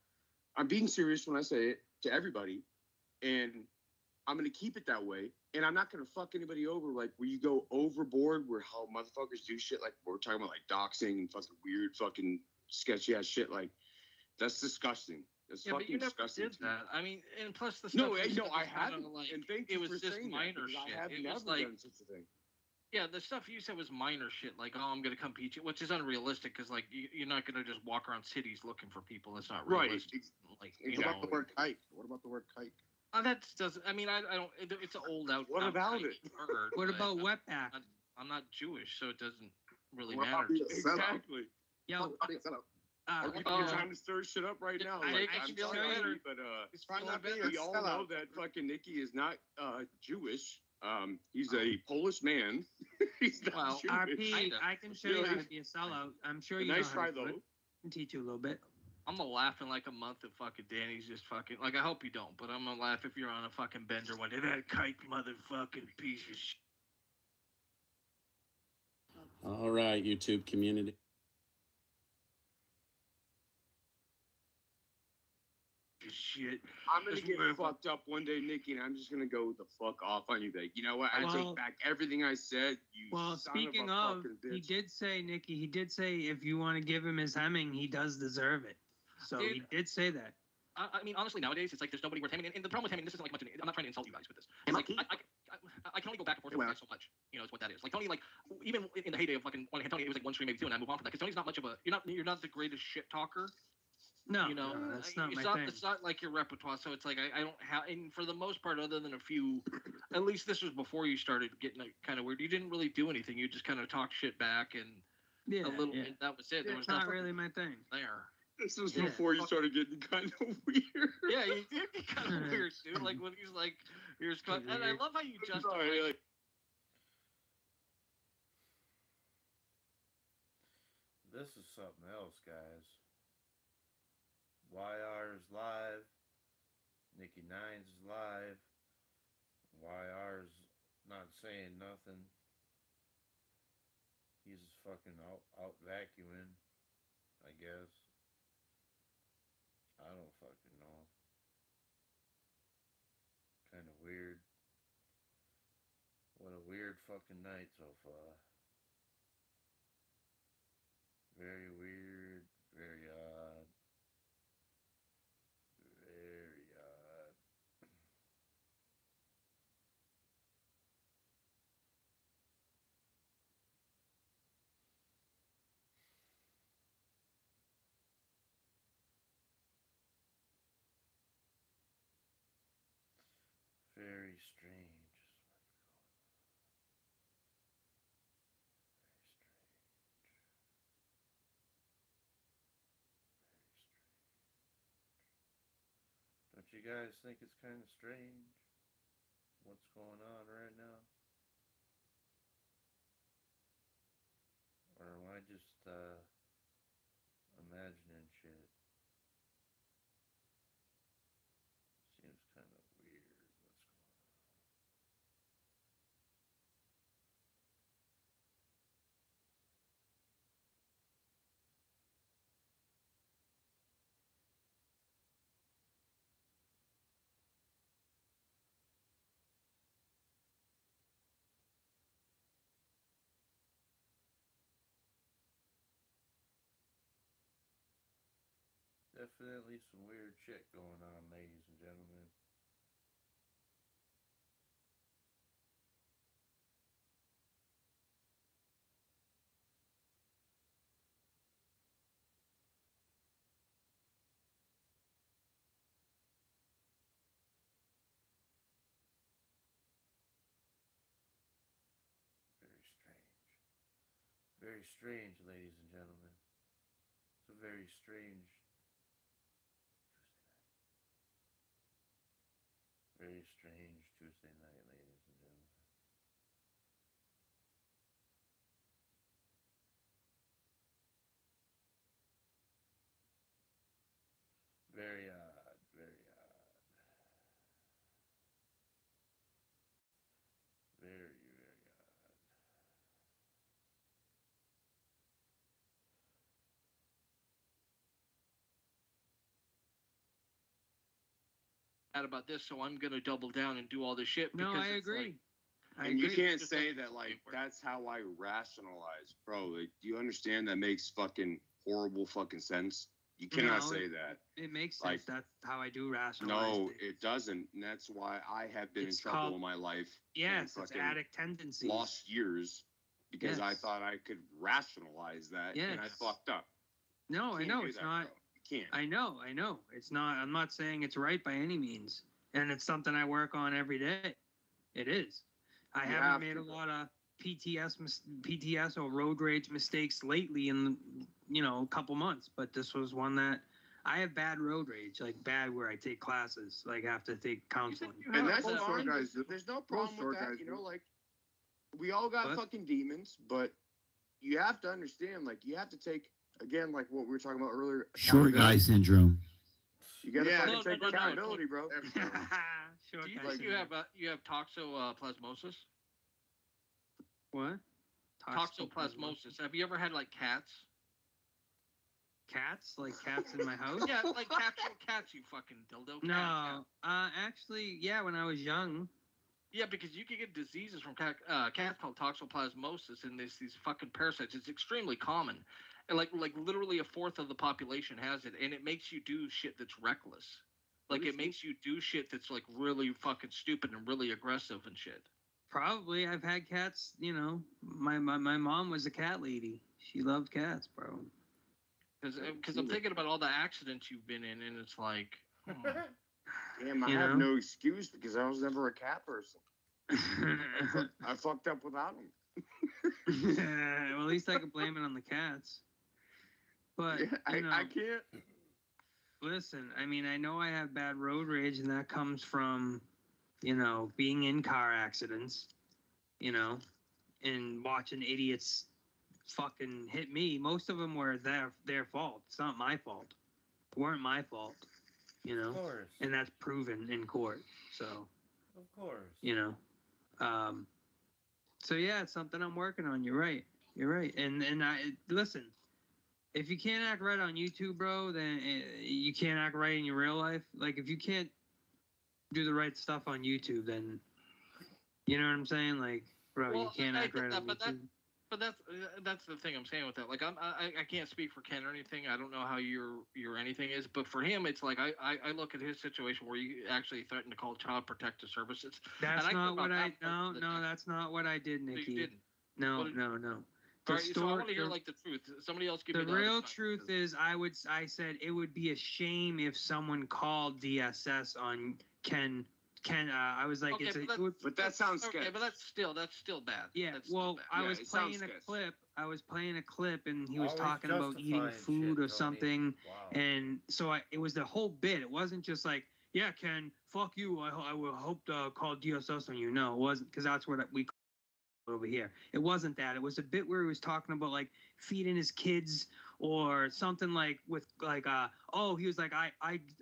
I'm being serious when I say it to everybody, and I'm gonna keep it that way. And I'm not gonna fuck anybody over, like where you go overboard, where how motherfuckers do shit, like we're talking about, like doxing and fucking weird, fucking sketchy ass shit. Like that's disgusting. That's Yeah, fucking but you never disgusting. did to me. that. I mean, and plus the stuff. No, you said I was kinda haven't. Like, and thank it you was for just saying minor that, because shit. I have It never was like, done such a thing. yeah, the stuff you said was minor shit. Like, oh, I'm gonna come beat you, which is unrealistic because like you're not gonna just walk around cities looking for people. That's not Right. realistic. Like, What you about know, the word kike? What about the word kike? that doesn't. I mean, I don't. It's an old out. What about outdated it? Word, What but about wetback? I'm not Jewish, so it doesn't really What matter. about being a sellout? Exactly. Yo, What about being a sellout? You're trying to stir shit up right now. I- Like, I I'm can show sorry, you- but It's Try not being we a all know sellout. that fucking Nicky is not Jewish. He's a Polish man. He's not Well, Jewish. RP, Kinda. I can show you how Really? to be a sellout. I'm sure A you nice know how try to do it. though. I can teach you a little bit. I'm gonna laugh in like a month if fucking Danny's just fucking like. I hope you don't, but I'm gonna laugh if you're on a fucking bender one day. That kike motherfucking piece of All right, YouTube community. shit. I'm gonna This get motherfucker- fucked up one day, Nicky, and I'm just gonna go the fuck off on you. Like, you know what? I Well- take back everything I said. You Well, son speaking of a of, fucking he bitch. did say, Nikki, he did say if you want to give him his Hemming, he does deserve it. So Dude. he did say that. I mean, honestly, nowadays it's like there's nobody worth Hemming. And the problem with Hemming, this isn't like much. I'm not trying to insult you guys with this. It's like I can only go back and forth with Well. you guys so much. You know, is what that is. Like Tony, like even in the heyday of fucking when Tony, it was like one stream, maybe two, and I move on from that. Because Tony's not much of a. You're not the greatest shit talker. No, You know, no, that's not it's my not, thing. It's not like your repertoire. So it's like I don't have, and for the most part, other than a few, at least this was before you started getting like, kind of weird. You didn't really do anything. You just kind of talk shit back and Yeah, a little. yeah. And that was it. There was It's not nothing really my thing. there. This was Yeah. before you started getting kind of weird. Yeah, he did get kind of weird, dude. Like when he's like, "Here's," and I love how you justify. Sorry, like, This is something else, guys. YR's live. Nikki Nines is live. YR's not saying nothing. He's fucking out vacuuming, I guess. I don't fucking know. Kind of weird. What a weird fucking night so far. Very weird, very odd. Very odd. Very strange. Don't you guys think it's kind of strange what's going on right now? Or am I just imagining shit? Seems kind of weird what's going on. Definitely some weird shit going on, ladies and gentlemen. Very strange. Very strange, ladies and gentlemen. It's a very strange Tuesday night. Very strange Tuesday night, ladies and gentlemen. Very odd, very odd. Very, very odd. about this, so I'm gonna double down and do all this shit. No, because I it's agree. like- And you agree. can't Just say like- that like that's how I rationalize, bro. Like, do you understand that makes fucking horrible fucking sense? You cannot No, say that. It makes Like- sense. That's how I do rationalize. No, things. it doesn't, and that's why I have been It's in trouble called- in my life. Yes, and it's fucking addict tendencies. lost years because I Yes. thought I could rationalize that, and I Yes. fucked up. No, I Can't know do it's that, not. bro. You can't. I know. It's not. I'm not saying it's right by any means, and it's something I work on every day. It is. I You haven't have made to, a bro. lot of PTS or road rage mistakes lately in a couple months, but this was one that I have bad road rage, like bad where I take classes, like I have to take counseling. And that's Most short fine. guys do. There's no Most problem short with that. guys You do. know, like we all got What? fucking demons, but you have to understand, like you have to take again, like what we were talking about earlier. Short guy accountability. syndrome. You gotta Yeah. fucking No, take no, no, no. accountability, bro. Short Do you guy think you syndrome. have toxoplasmosis? What? Toxoplasmosis. Have you ever had like cats? Cats? Like cats in my house? Yeah, like cats, you fucking dildo. Cat, No. Actually, yeah. When I was young. Yeah, because you can get diseases from cats called toxoplasmosis, and there's these fucking parasites. It's extremely common, and like literally a fourth of the population has it, and it makes you do shit that's reckless. Like it makes you do shit that's like really fucking stupid and really aggressive and shit. Probably. I've had cats. My mom was a cat lady. She loved cats, bro. Because I'm thinking about all the accidents you've been in, and it's like, Damn, I You have know? no excuse because I was never a cat person. I fucked up without them. Well, at least I can blame it on the cats. But Yeah, I can't. listen, I mean, I know I have bad road rage, and that comes from, being in car accidents, and watching idiots fucking hit me. Most of them were their fault. It's not my fault. It weren't my fault, Of course. and that's proven in court. So, Of course. So yeah, it's something I'm working on. You're right. And I listen. If you can't act right on YouTube, bro, then you can't act right in your real life. Like if you can't do the right stuff on YouTube, then you know what I'm saying. Like, bro, you can't I act get right that, on but YouTube. But that's the thing I'm saying with that. Like I can't speak for Ken or anything. I don't know how your anything is, but for him, it's like I look at his situation where you actually threatened to call Child Protective Services. That's and not what I No, that's not what I did, So Nikki. you didn't. No. What did- The All right, so I story- want to hear like the truth. Somebody else give the me the other real side. truth is, I said it would be a shame if someone called DSS on Ken. I was like, Okay, it's a, but it would- But that sounds Okay, sketch. but that's still bad. yeah. That's still Well, bad. I Yeah, was it sounds playing a sketch. clip. I was playing a clip, and he was Always talking about eating justifying food shit, or Tony. something. Wow. And so it was the whole bit. It wasn't just like, yeah, Ken, fuck you. I will hope to call DSS on you. No, it wasn't, because that's what we call it over here. It wasn't that. It was a bit where he was talking about like feeding his kids or something like with like he was like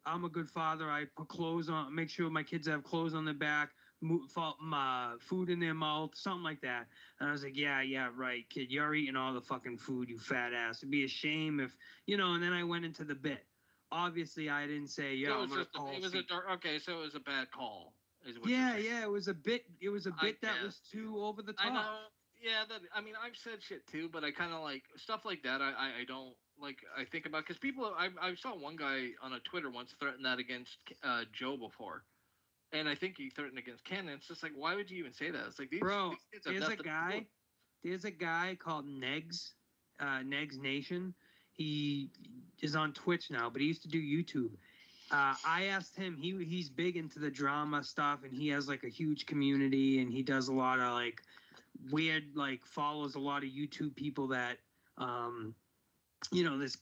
I'm a good father. I put clothes on, make sure my kids have clothes on their back, food in their mouth, something like that. And I was like, yeah, right, kid. You're eating all the fucking food, you fat ass. It'd be a shame if, and then I went into the bit. Obviously, I didn't say, So yeah, it I'm was gonna just call. it was a dark. Okay, so it was a bad call. Is what Yeah, you're saying. it was a bit. It was a I bit that was guess. too over the I top. know. Yeah, I mean, I've said shit too, but I kind of like stuff like that. I don't like. I think about because people. I saw one guy on a Twitter once threaten that against Joe before, and I think he threatened against Ken. And it's just like, why would you even say that? It's like these Bro, kids have there's a nothing to do guy. with- There's a guy called Negs, Negs Nation. He is on Twitch now, but he used to do YouTube. I asked him. He's big into the drama stuff, and he has like a huge community, and he does a lot of like weird, like follows a lot of YouTube people that,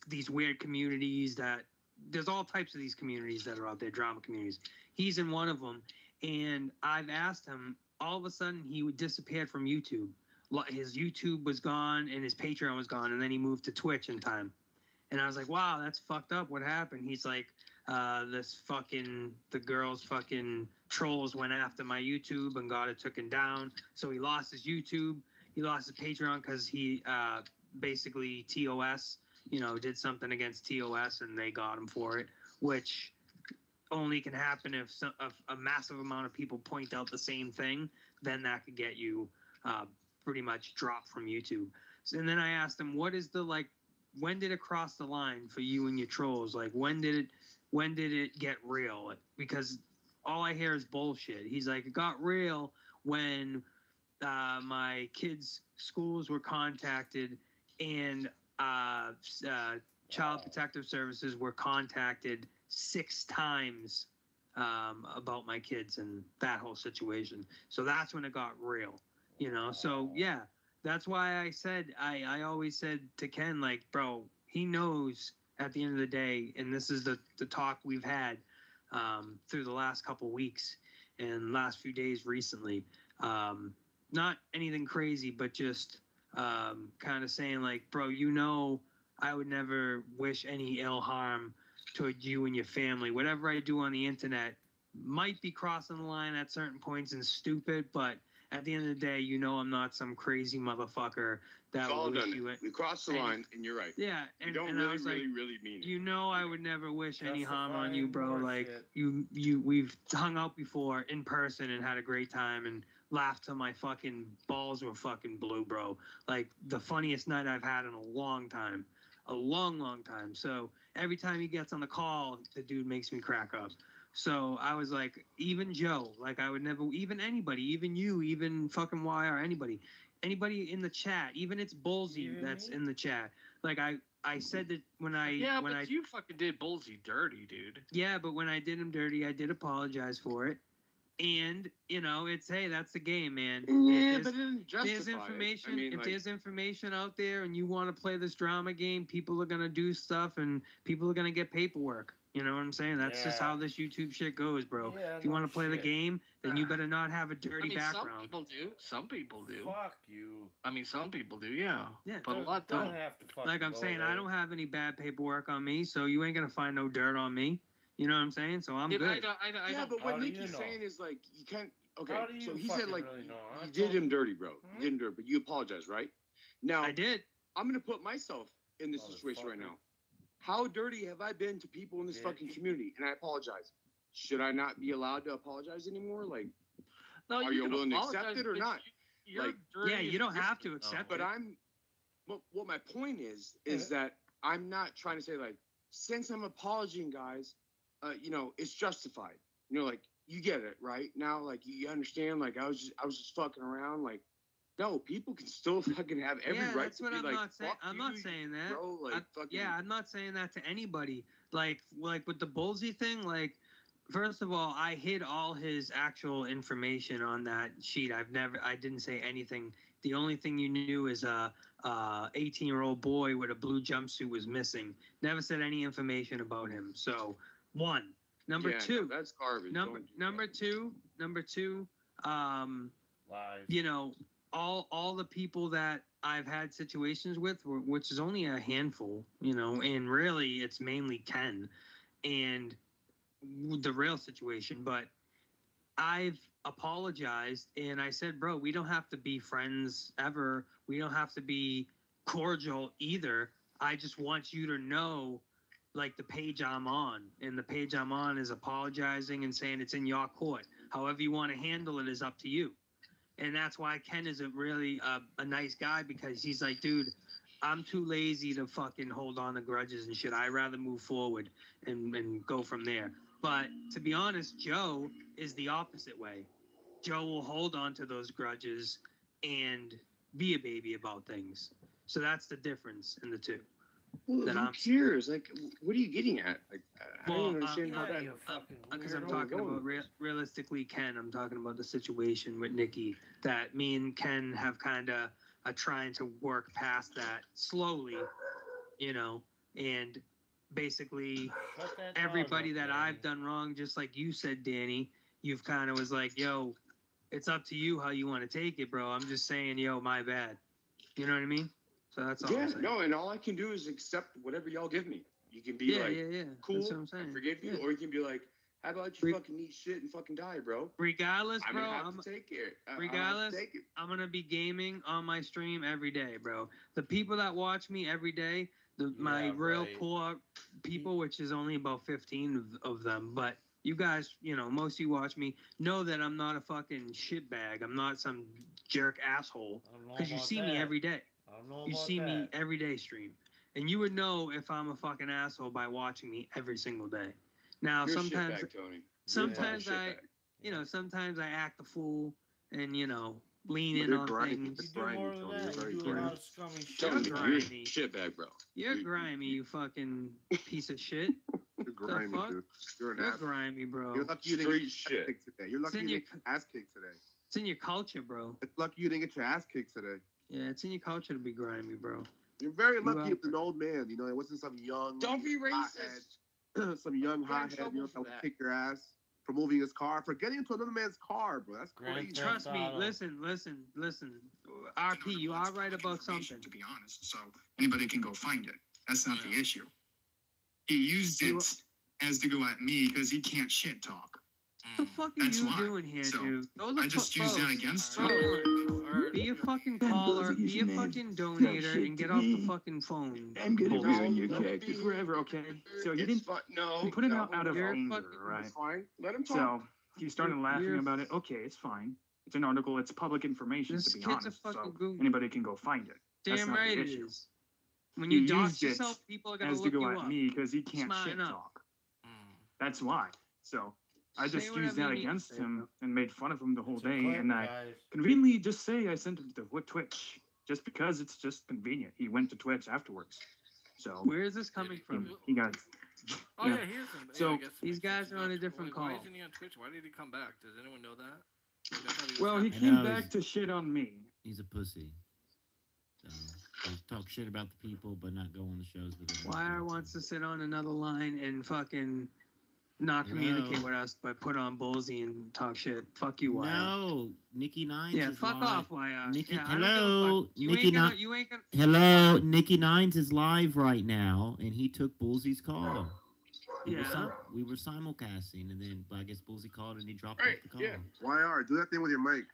these weird communities that there's all types of these communities that are out there, drama communities. He's in one of them, and I've asked him. All of a sudden, he disappeared from YouTube. His YouTube was gone, and his Patreon was gone, and then he moved to Twitch in time. And I was like, wow, that's fucked up. What happened? He's like, the girls fucking trolls went after my YouTube and got it taken down. So he lost his YouTube. He lost his Patreon because he basically TOS, did something against TOS and they got him for it, which only can happen if a massive amount of people point out the same thing. Then that could get you pretty much dropped from YouTube. So, and then I asked him, what is the like? When did it cross the line for you and your trolls? Like, when did it get real? Because all I hear is bullshit. He's like, it got real when my kids' schools were contacted and Child Protective Services were contacted 6 times about my kids and that whole situation. So that's when it got real, you know? So yeah, that's why I said, I always said to Ken, like, bro, he knows at the end of the day, and this is the talk we've had through the last couple weeks and last few days recently. Not anything crazy, but just kind of saying like, bro, you know, I would never wish any ill harm toward you and your family. Whatever I do on the internet might be crossing the line at certain points and stupid, but at the end of the day, you know, I'm not some crazy motherfucker that We've all would wish done you it. We crossed the line, and you're right. Yeah, You and, don't and I really, was like, really mean it. you know, I would never wish any harm on you, bro. Justifying Like bullshit. we've hung out before in person and had a great time and laughed till my fucking balls were fucking blue, bro. Like the funniest night I've had in a long time. A long time. So every time he gets on the call, the dude makes me crack up. So I was like, even Joe, like I would never, even anybody, even you, even fucking YR, anybody in the chat, even it's Bullsy Even that's me? in the chat. Like I said that when I you fucking did Bullsy dirty, dude. yeah, but when I did him dirty, I did apologize for it. And you know, it's hey, that's the game, man. Yeah, If but it didn't justify there's information. it. I mean, If like, there's information out there, and you want to play this drama game, people are gonna do stuff, and people are gonna get paperwork. You know what I'm saying? That's just Yeah. how this YouTube shit goes, bro. Yeah, If you no want to play the shit. game, then you better not have a dirty background. Some people do. Some people do. Fuck you. I mean, some people do, yeah. Yeah. But a lot don't don't. have to fucking Like I'm go saying, there. I don't have any bad paperwork on me, so you ain't gonna find no dirt on me. You know what I'm saying? So I'm Dude, good. I yeah, don't. but How what do Nicky's you know? saying is like you can't. Okay, How do you so he said fucking like really know? you I did told- him dirty, bro. Hmm? You did him dirty, but you apologize, right? Now I did. I'm gonna put myself in this situation right Motherfucker. now. How dirty have I been to people in this Bitch. fucking community? And I apologize. Should I not be allowed to apologize anymore? Like, No, Are you can willing to apologize, accept it or but not? You're Like- dirty Yeah, you don't is have to different, accept though. but I'm. What my point is that I'm not trying to say like, since I'm apologizing, guys, you know, it's justified. You know, like you get it right now. Like you understand. Like I was just fucking around. Like, no, people can still fucking have every yeah, right that's to what be I'm like. not saying. "Fuck I'm you, not saying that. bro. Like, fucking. Yeah, I'm not saying that to anybody. Like with the Bullsy thing, like first of all, I hid all his actual information on that sheet. I didn't say anything. The only thing you knew is a 18-year-old boy with a blue jumpsuit was missing. Never said any information about him. So one. Number Yeah, two. no, that's garbage. Number Don't do number that. two. Number two. Live. You know, all the people that I've had situations with, which is only a handful, you know, and really it's mainly Ken and the real situation. But I've apologized and I said, bro, we don't have to be friends ever. We don't have to be cordial either. I just want you to know, like, the page I'm on. And the page I'm on is apologizing and saying it's in your court. However you want to handle it is up to you. And that's why Ken is a nice guy, because he's like, dude, I'm too lazy to fucking hold on to grudges and shit. I'd rather move forward and go from there. But to be honest, Joe is the opposite way. Joe will hold on to those grudges and be a baby about things. So that's the difference in the two. Well, that who I'm- cares? Like, what are you getting at? Like, I Well, don't understand how Yeah, that. you fucking Because I'm weirdo. talking going about with realistically, Ken. I'm talking about the situation with Nikki that me and Ken have kind of trying to work past that slowly, you know, and basically Shut that everybody dog up, that I've Danny. done wrong, just like you said, Danny, you've kind of was like, yo, it's up to you how you want to take it, bro. I'm just saying, yo, my bad. You know what I mean? So that's all Yeah, I'm saying. no, and all I can do is accept whatever y'all give me. You can be yeah, like, yeah. cool, That's what I'm saying. I forgive you, Yeah. or you can be like, how about you Re- fucking eat shit and fucking die, bro? Regardless, I'm bro, gonna have to take it. I'm gonna have to regardless, take it. I'm gonna be gaming on my stream every day, bro. The people that watch me every day, my Yeah, real right. poor people, which is only about 15 of them, but You guys, most of you watch me, know that I'm not a fucking shitbag. I'm not some jerk asshole. I don't know Because you about see me that. every day. I don't know You about see me that. every day stream. And you would know if I'm a fucking asshole by watching me every single day. Now, You're sometimes, a shitbag, Tony. sometimes You're a I, fucking shitbag. sometimes I act a fool and, lean But in you're on grimy. things. You do Grimy, more Tony. than that. You're very You do a lot grimy. of scummy shit. You're Tony, grimy. you're a shitbag, bro. You're grimy, you fucking piece of shit. You're grimy, fuck? dude. You're an You're ass. grimy, bro. You're lucky you didn't get Straight your ass shit. kicked today. You're lucky It's in you your- didn't get your ass kicked today. It's in your culture, bro. It's lucky you didn't get your ass kicked today. Yeah, it's in your culture to be grimy, bro. You're very You lucky are- it's an old man. It wasn't some young, Don't be hothead, racist. some young Get in hothead, trouble that for would that. kick your ass for moving his car, for getting into another man's car, bro. That's Grand crazy. Theft Trust me. Auto. Listen. RP, you are right about something. To be honest, so anybody can go find it. That's not the issue. He used You- it as to go at me because he can't shit talk. What the fuck are That's you why. doing here, So, dude? Those are I just used that against him. Be a fucking caller, be a fucking donator, and get off the fucking phone. I'm gonna Bullshit. ruin your character forever, okay? So he didn't. No. He put it out of You're anger, fucking- right? Fine. Let him talk. So he started laughing You're- about it. Okay, it's fine. It's an article. It's public information, This to be kid's a honest. fucking So goon. anybody can go find it. That's Damn not the right it issue. is. When He you dox used it yourself, people are gonna As to look go you at up. me because he can't Smarten shit up. talk. That's why. So I Say just whatever used you that need to against say, him bro. and made fun of him the whole It's a day. clip, And I guys. conveniently just say I sent it to Twitch just because it's just convenient. He went to Twitch afterwards. So Where is this coming from? he got. Oh yeah, here's him. So- yeah, I guess it These makes guys sense. are on a Wait, different Why call. isn't he on Twitch? Why did he come back? Does anyone know that? Like, I thought was Well, he happy. came know, back he's- to shit on me. He's a pussy. So he talk shit about the people, but not go on the shows with them. Wire wants to sit on another line and fucking not communicate No. with us, but put on Ballsy and talk shit. Fuck you, Wire. No, Nikki Nines. Yeah, is fuck live. off, Wire. Nikki- Yeah, I don't give a hello, fuck. You Nikki ain't gonna. Ni- You ain't gonna. Hello, Nikki Nines is live right now, and he took Bullsy's call. Yeah. We were simulcasting, and then I guess Bullsy called and he dropped Right, off the call. yeah. YR, do that thing with your mic.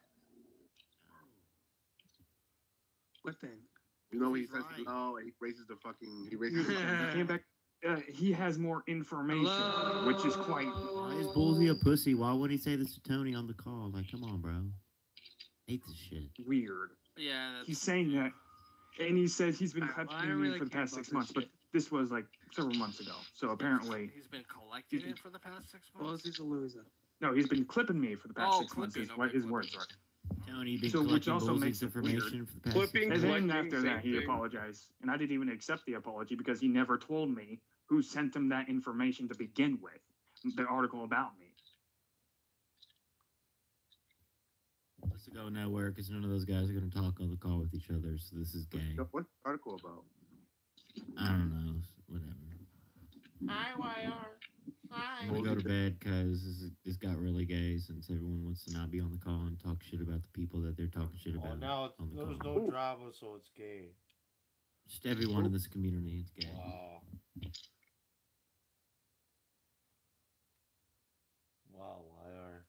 What thing? You know when he He's says right. hello and he raises the fucking. He raises the He came back. He has more information, Hello? which is quite. Why is Bullsy a pussy? Why wouldn't he say this to Tony on the call? Like, come on, bro. Hate this shit. Weird. Yeah, that's, He's saying that, and he says he's been Alright, well, I touching don't me really for the care past about 6 this months, but shit. this was like several months ago. So apparently, he's been collecting it for the past 6 months. Ballsy's a loser. no, he's been clipping me for the past Oh, 6 months. Is clipping, what okay, his clipping. words are. Tony been So, which collecting also Bullsy's makes it information for the past Clipping, 6 And months. then Collecting, after that, same he thing. apologized, and I didn't even accept the apology because he never told me who sent him that information to begin with, the article about me. This will go nowhere because none of those guys are going to talk on the call with each other, so this is gay. What's the article about? I don't know. Whatever. Hi, YR. Hi. I'm going to go to bed because this got really gay since everyone wants to not be on the call and talk shit about the people that they're talking shit Oh, about. now on the there's call. no drama, so it's gay. Just everyone in this community is gay. Wow. Wow, YR.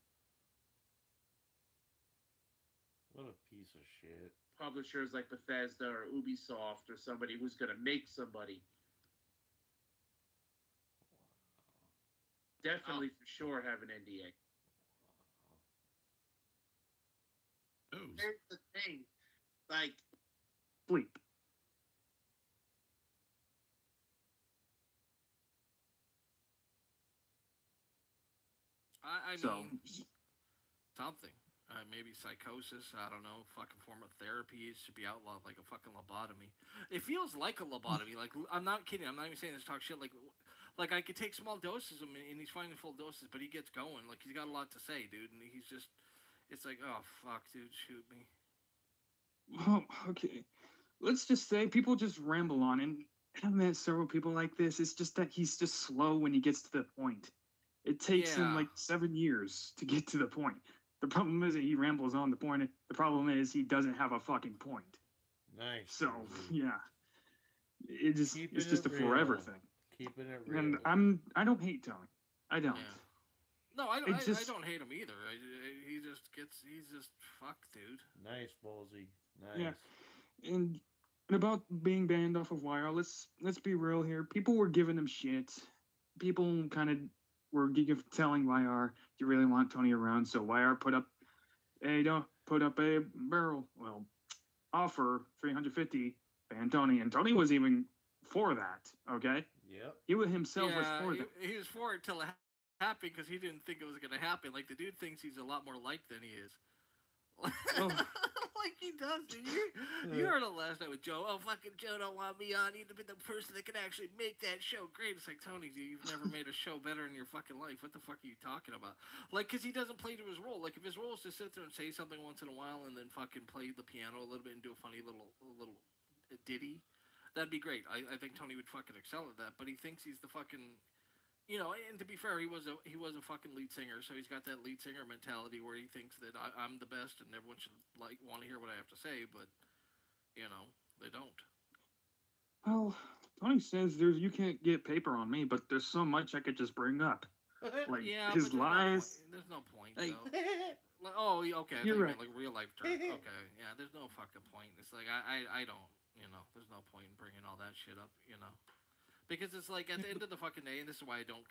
What a piece of shit. Publishers like Bethesda or Ubisoft or somebody who's going to make somebody. Definitely for sure have an NDA. Here's the thing. Like, Sleep. I So, mean, something. Maybe psychosis. I don't know. Fucking form of therapy. It should be outlawed like a fucking lobotomy. It feels like a lobotomy. Like, I'm not kidding. I'm not even saying this to talk shit. Like I could take small doses of him, and he's finding full doses, but he gets going. Like, he's got a lot to say, dude. And he's just, it's like, oh fuck, dude, shoot me. well, okay. Let's just say people just ramble on, and I've met several people like this. It's just that he's just slow when he gets to the point. It takes him Yeah. like 7 years to get to the point. The problem is that he rambles on the point. The problem is he doesn't have a fucking point. Nice. So yeah, it's Keeping just a it forever real. thing. Keeping it real. And I don't hate Tony. I don't. Yeah. No, I It just- don't hate him either. He's just fuck, dude. Nice, Ballsy. Nice. Yeah. And about being banned off of YR, let's be real here. People were giving him shit. People kind of were telling YR you really want Tony around, so YR put up a barrel offer 350 ban Tony, and Tony was even for that. Okay, Yep. he himself was for that. He was for it till it happened because he didn't think it was gonna happen. Like the dude thinks he's a lot more liked than he is. Like he does, dude. You heard it last night with Joe. Oh, fucking Joe don't want me on. He'd be the person that can actually make that show great. It's like, Tony, dude, you've never made a show better in your fucking life. What the fuck are you talking about? Like, because he doesn't play to his role. Like, if his role is to sit there and say something once in a while and then fucking play the piano a little bit and do a funny little ditty, that'd be great. I think Tony would fucking excel at that. But he thinks he's the fucking... You know, and to be fair, he was a fucking lead singer, so he's got that lead singer mentality where he thinks that I'm the best and everyone should want to hear what I have to say, but you know they don't. Well, Tony says you can't get paper on me, but there's so much I could just bring up, like Yeah, his but lies. There's no point. Like, Like, oh, okay. I You're thought you right. meant like real life terms. Okay, yeah. There's no fucking point. It's like I don't. You know, there's no point in bringing all that shit up. You know. Because it's like at the end of the fucking day, and this is why the only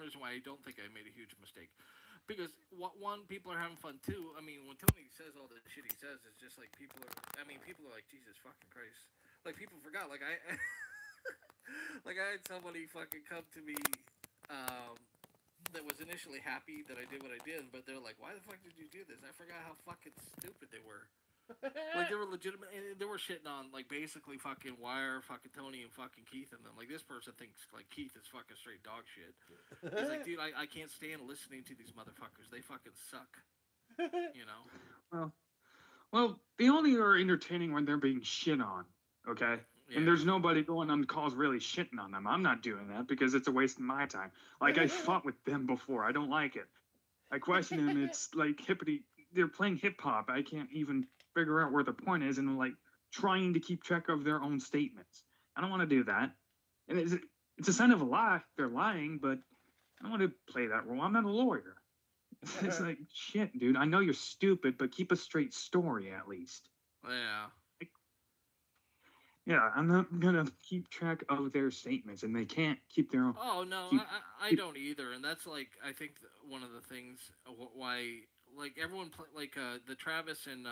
reason why I don't think I made a huge mistake. Because one, people are having fun too. I mean, when Tony says all the shit he says, it's just like people are like, Jesus fucking Christ. Like people forgot. Like I had somebody fucking come to me that was initially happy that I did what I did, but they're like, why the fuck did you do this? I forgot how fucking stupid they were. Like they were legitimate, and they were shitting on like basically fucking Wire, fucking Tony, and fucking Keith, and them. Like this person thinks like Keith is fucking straight dog shit. He's like, dude, I can't stand listening to these motherfuckers. They fucking suck. You know. Well, they only are entertaining when they're being shit on. Okay. Yeah. And there's nobody going on calls really shitting on them. I'm not doing that because it's a waste of my time. Like I fought with them before. I don't like it. I question them. It's like hippity. They're playing hip hop. I can't even figure out where the point is, and like trying to keep track of their own statements. I don't want to do that. And it's a sign of a lie. They're lying, but I don't want to play that role. I'm not a lawyer. It's like, shit, dude. I know you're stupid, but keep a straight story at least. Yeah. Yeah, I'm not gonna keep track of their statements, and they can't keep their own. Oh no, I don't either, and that's like I think one of the things why like everyone the Travis and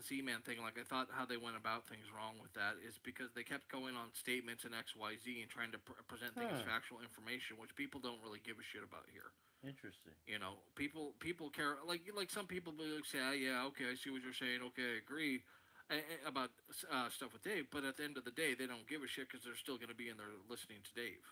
Seaman thing. Like I thought how they went about things wrong with that is because they kept going on statements and XYZ and trying to present things as factual information, which people don't really give a shit about here. Interesting. You know, people care like some people will like, say, yeah, okay, I see what you're saying. Okay, I agree about stuff with Dave, but at the end of the day, they don't give a shit because they're still going to be in there listening to Dave.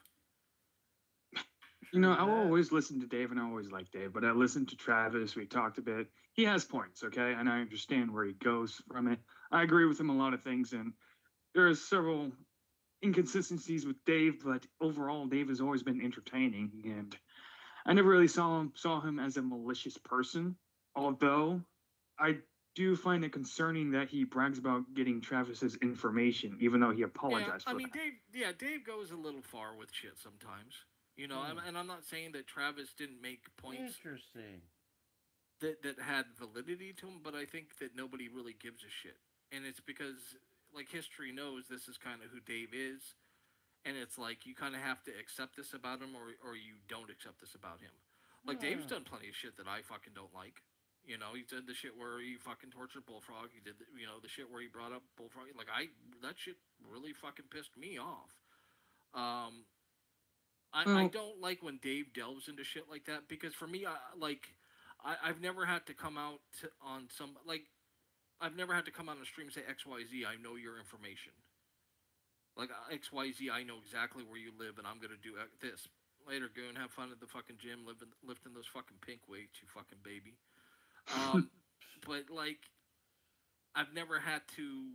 You know, I always listen to Dave, and I always like Dave, but I listened to Travis. We talked a bit. He has points, okay, and I understand where he goes from it. I agree with him a lot of things, and there are several inconsistencies with Dave, but overall, Dave has always been entertaining, and I never really saw him as a malicious person, although I do find it concerning that he brags about getting Travis's information, even though he apologized for that. Dave goes a little far with shit sometimes. You know, and I'm not saying that Travis didn't make points that had validity to him, but I think that nobody really gives a shit. And it's because, like, history knows this is kind of who Dave is, and it's like you kind of have to accept this about him or you don't accept this about him. Like, Dave's done plenty of shit that I fucking don't like. You know, he did the shit where he fucking tortured Bullfrog. He did, the shit where he brought up Bullfrog. Like, that shit really fucking pissed me off. I don't like when Dave delves into shit like that because for me, I've never had to come out I've never had to come on a stream and say XYZ, I know your information. Like XYZ, I know exactly where you live and I'm gonna do this. Later, go and have fun at the fucking gym, lifting those fucking pink weights, you fucking baby. But like, I've never had to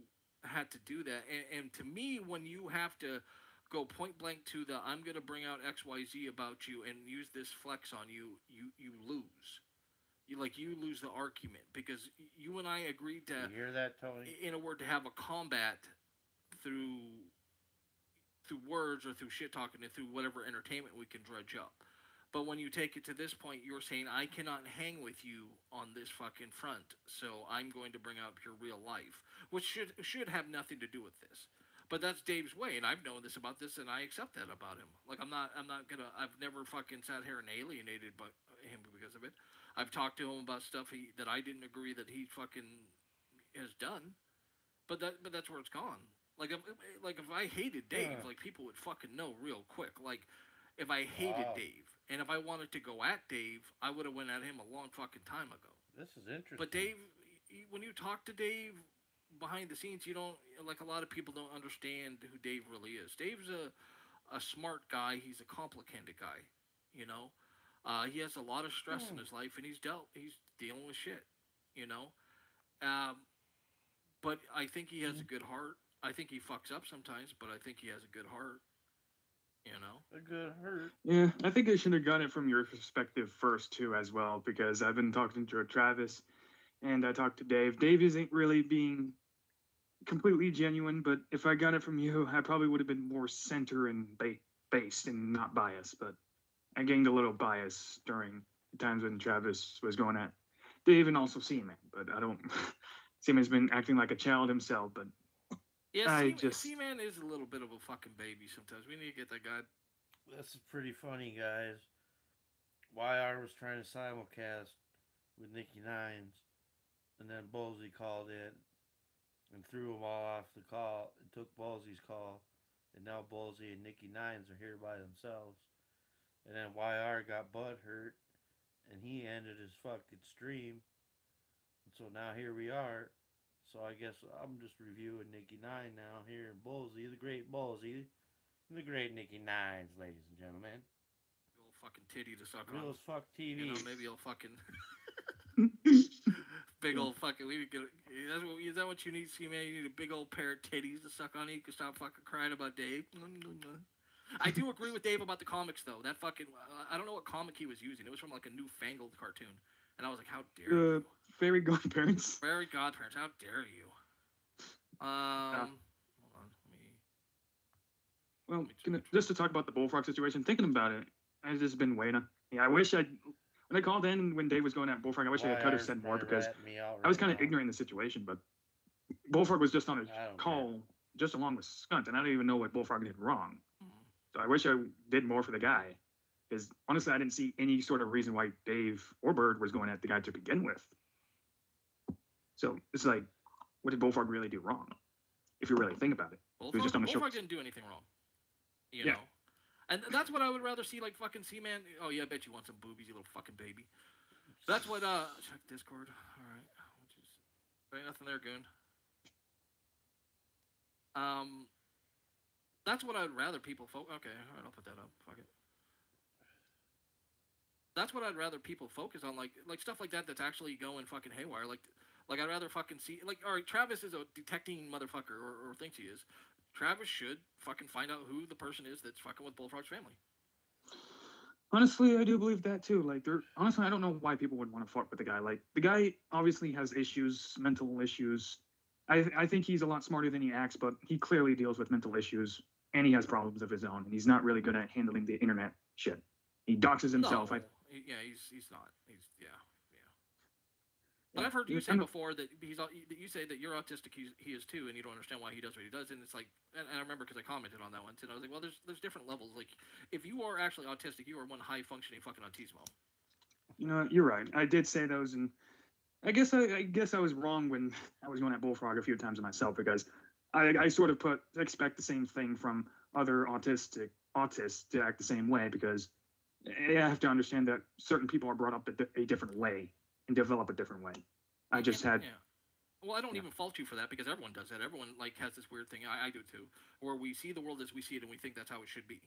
do that, and to me, when you have to go point blank to I'm going to bring out XYZ about you and use this flex on you, you lose. You lose the argument because you and I agreed to, you hear that, Tony? In a word, to have a combat through words or through shit talking and through whatever entertainment we can dredge up. But when you take it to this point, you're saying, I cannot hang with you on this fucking front, so I'm going to bring up your real life, which should have nothing to do with this. But that's Dave's way, and I've known this about this, and I accept that about him. Like I'm not gonna. I've never fucking sat here and alienated him because of it. I've talked to him about stuff that I didn't agree that he fucking has done, but that's where it's gone. If I hated Dave, like people would fucking know real quick. Like if I hated Dave, and if I wanted to go at Dave, I would have went at him a long fucking time ago. This is interesting. But Dave, when you talk to Dave behind the scenes, you don't, like, a lot of people don't understand who Dave really is. Dave's a smart guy. He's a complicated guy, you know. He has a lot of stress in his life, and he's dealing with shit, you know. But I think he has a good heart. I think he fucks up sometimes, but I think he has a good heart. You know, a good heart. Yeah, I think I should have got it from your perspective first too, as well, because I've been talking to Travis, and I talked to Dave. Dave isn't really being completely genuine, but if I got it from you, I probably would have been more center and based and not biased. But I gained a little bias during the times when Travis was going at Dave and also Seaman. But I don't. Seaman's been acting like a child himself, but. Yeah, Seaman is a little bit of a fucking baby sometimes. We need to get that guy. This is pretty funny, guys. YR was trying to simulcast with Nikki Nines, and then Ballsy called in and threw them all off the call and took Ballsy's call, and now Ballsy and Nikki Nines are here by themselves. And then YR got butt hurt, and he ended his fucking stream. And so now here we are. So I guess I'm just reviewing Nikki Nine now here in Ballsy, the great Ballsy, the great Nikki Nines, ladies and gentlemen. Old fucking titty to suck Real on. as fuck TV. You know, maybe I'll fucking big old fucking. Is that what you need, man? You need a big old pair of titties to suck on. You can stop fucking crying about Dave. I do agree with Dave about the comics though. That fucking I don't know what comic he was using. It was from like a newfangled cartoon, and I was like, how dare you? Fairy Godparents. Fairy Godparents, how dare you? Hold on, Well, just to talk about the Bullfrog situation, thinking about it, I've just been waiting. Yeah, I wish when I called in when Dave was going at Bullfrog, I wish I could have said more because I was kind of ignorant in the situation, but Bullfrog was just on a call just along with Skunt, and I don't even know what Bullfrog did wrong. So I wish I did more for the guy. Because honestly, I didn't see any sort of reason why Dave or Bird was going at the guy to begin with. So it's like, what did Bullfrog really do wrong? If you really think about it. Bullfrog didn't do anything wrong. You know? And that's what I would rather see, like fucking Seaman. Oh, yeah, I bet you want some boobies, you little fucking baby. That's what, check Discord. All right. There ain't nothing there, goon. That's what I'd rather people okay, all right, I'll put that up. Fuck it. That's what I'd rather people focus on, like stuff like that that's actually going fucking haywire. Like I'd rather fucking see, like, all right, Travis is a detecting motherfucker, or thinks he is. Travis should fucking find out who the person is that's fucking with Bullfrog's family. Honestly, I do believe that too. Like, honestly, I don't know why people would want to fuck with the guy. Like, the guy obviously has issues, mental issues. I think he's a lot smarter than he acts, but he clearly deals with mental issues, and he has problems of his own, and he's not really good at handling the internet shit. He doxes himself. No. He's not. Yeah. But I've heard you say before that you say that you're autistic. He is too, and you don't understand why he does what he does. And it's like, and I remember because I commented on that once, and I was like, well, there's different levels. Like, if you are actually autistic, you are one high functioning fucking autismo. You know, you're right. I did say those, and I guess I was wrong when I was going at Bullfrog a few times myself, because I sort of expect the same thing from other autists to act the same way, because I have to understand that certain people are brought up a different way and develop a different way. I just had. Yeah. Well, I don't even fault you for that, because everyone does that. Everyone has this weird thing. I do too, where we see the world as we see it, and we think that's how it should be.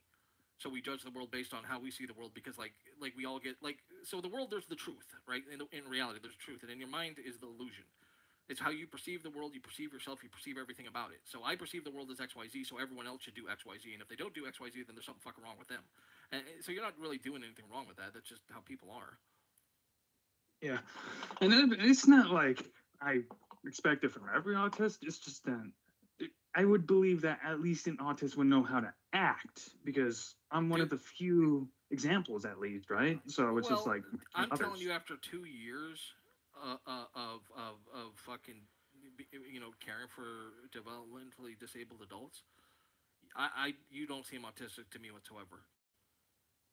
So we judge the world based on how we see the world, because like we all get so the world, there's the truth, right? In reality, there's truth, and in your mind is the illusion. It's how you perceive the world, you perceive yourself, you perceive everything about it. So I perceive the world as XYZ, so everyone else should do XYZ, and if they don't do XYZ, then there's something fucking wrong with them. And so you're not really doing anything wrong with that. That's just how people are. Yeah, and it's not like I expect it from every autist. It's just that I would believe that at least an autist would know how to act, because I'm one of the few examples, at least, right? So it's just like I'm telling you, after 2 years of fucking caring for developmentally disabled adults, you don't seem autistic to me whatsoever.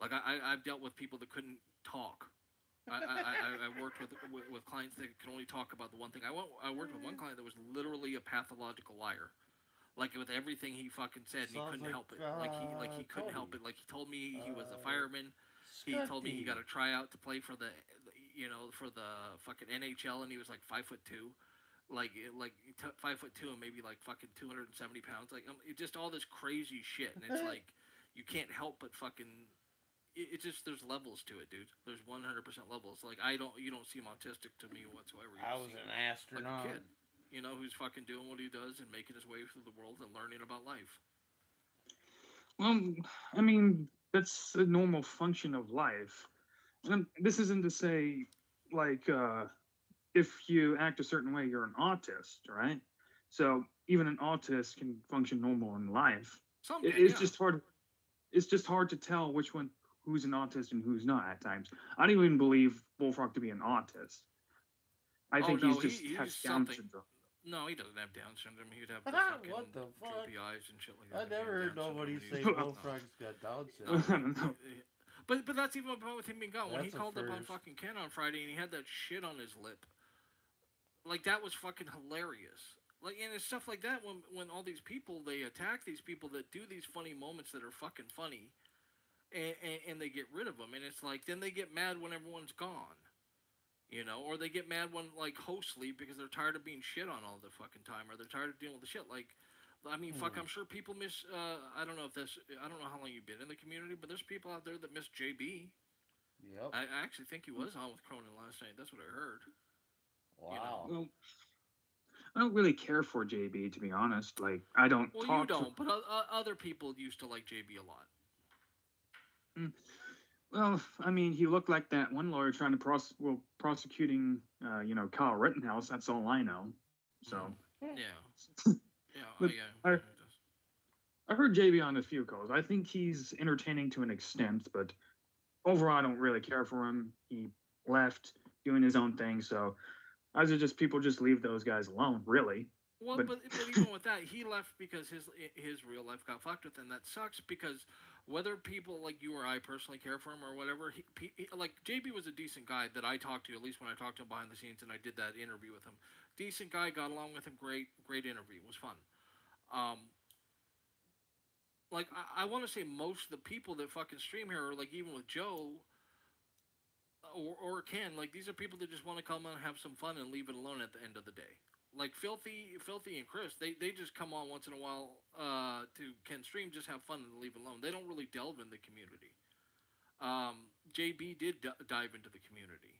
Like I've dealt with people that couldn't talk. I worked with clients that can only talk about the one thing. I worked with one client that was literally a pathological liar. Like with everything he fucking said, and he couldn't help it. He couldn't help it. Like he told me he was a fireman. He told me he got a tryout to play for the fucking NHL, and he was like 5'2", 5'2" and maybe like fucking 270 pounds. Like it just all this crazy shit, and it's like you can't help but fucking. It's just there's levels to it, dude. There's 100% levels. Like you don't seem autistic to me whatsoever. I was an astronaut. Like a kid, who's fucking doing what he does and making his way through the world and learning about life. Well, I mean, that's a normal function of life. And this isn't to say, like, if you act a certain way, you're an autist, right? So even an autist can function normal in life. It's just hard. It's just hard to tell who's an autist and who's not at times. I don't even believe Bullfrog to be an autist. I think he's has Down syndrome. No, he doesn't have Down syndrome. He'd have the fucking what the fuck? droopy eyes and shit like that. I never heard nobody say Bullfrog's got Down I syndrome. don't know. But that's even about with him being gone. When he That's a called up on first. fucking Ken on Friday and he had that shit on his lip, like that was fucking hilarious. Like, and it's stuff like that when all these people, they attack these people that do these funny moments that are fucking funny, and they get rid of them, and it's like then they get mad when everyone's gone. Or they get mad when, like, hosts leave because they're tired of being shit on all the fucking time, or they're tired of dealing with the shit. Like, I mean, fuck, I'm sure people miss, I don't know how long you've been in the community, but there's people out there that miss JB. Yep. I actually think he was on with Cronin last night. That's what I heard. Wow. Well, I don't really care for JB, to be honest. Like, I don't Well, talk you don't, but other people used to like JB a lot. Well, I mean, he looked like that one lawyer trying to prosecuting, Kyle Rittenhouse. That's all I know. So. Yeah. But I heard JB on a few calls. I think he's entertaining to an extent, but overall, I don't really care for him. He left doing his own thing, so I suggest people just leave those guys alone, really. Well, but even with that, he left because his real life got fucked with, and that sucks because whether people like you or I personally care for him or whatever, like JB was a decent guy that I talked to, at least when I talked to him behind the scenes and I did that interview with him. Decent guy, got along with him, great interview, it was fun. Like I want to say most of the people that fucking stream here, or like even with Joe or Ken, like these are people that just want to come on and have some fun and leave it alone at the end of the day. Like Filthy and Chris, they just come on once in a while to Ken's stream, just have fun and leave it alone. They don't really delve in the community. JB did dive into the community.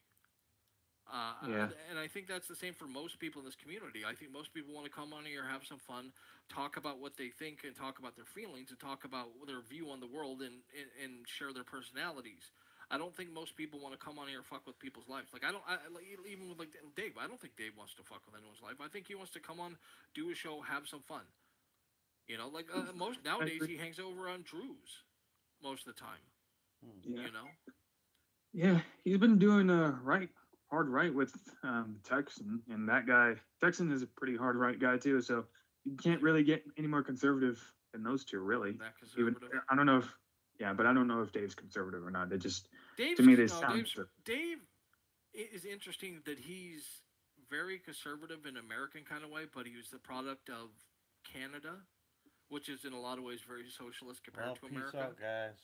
And I think that's the same for most people in this community. I think most people want to come on here, have some fun, talk about what they think, and talk about their feelings, and talk about their view on the world, and share their personalities. I don't think most people want to come on here and fuck with people's lives. Like even with like Dave, I don't think Dave wants to fuck with anyone's life. I think he wants to come on, do a show, have some fun. Most nowadays he hangs over on Drew's most of the time. Yeah. Yeah, he's been doing hard right with Texan, and that guy Texan is a pretty hard right guy too. So you can't really get any more conservative than those two, really. That conservative. Even I don't know if. Yeah, but I don't know if Dave's conservative or not. They just, Dave is interesting that he's very conservative in American kind of way, but he was the product of Canada, which is in a lot of ways very socialist compared to America. Peace out, guys.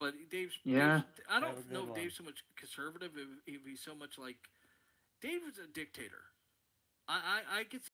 But Dave's I don't know if Dave's so much conservative, if he's so much like Dave is a dictator. I could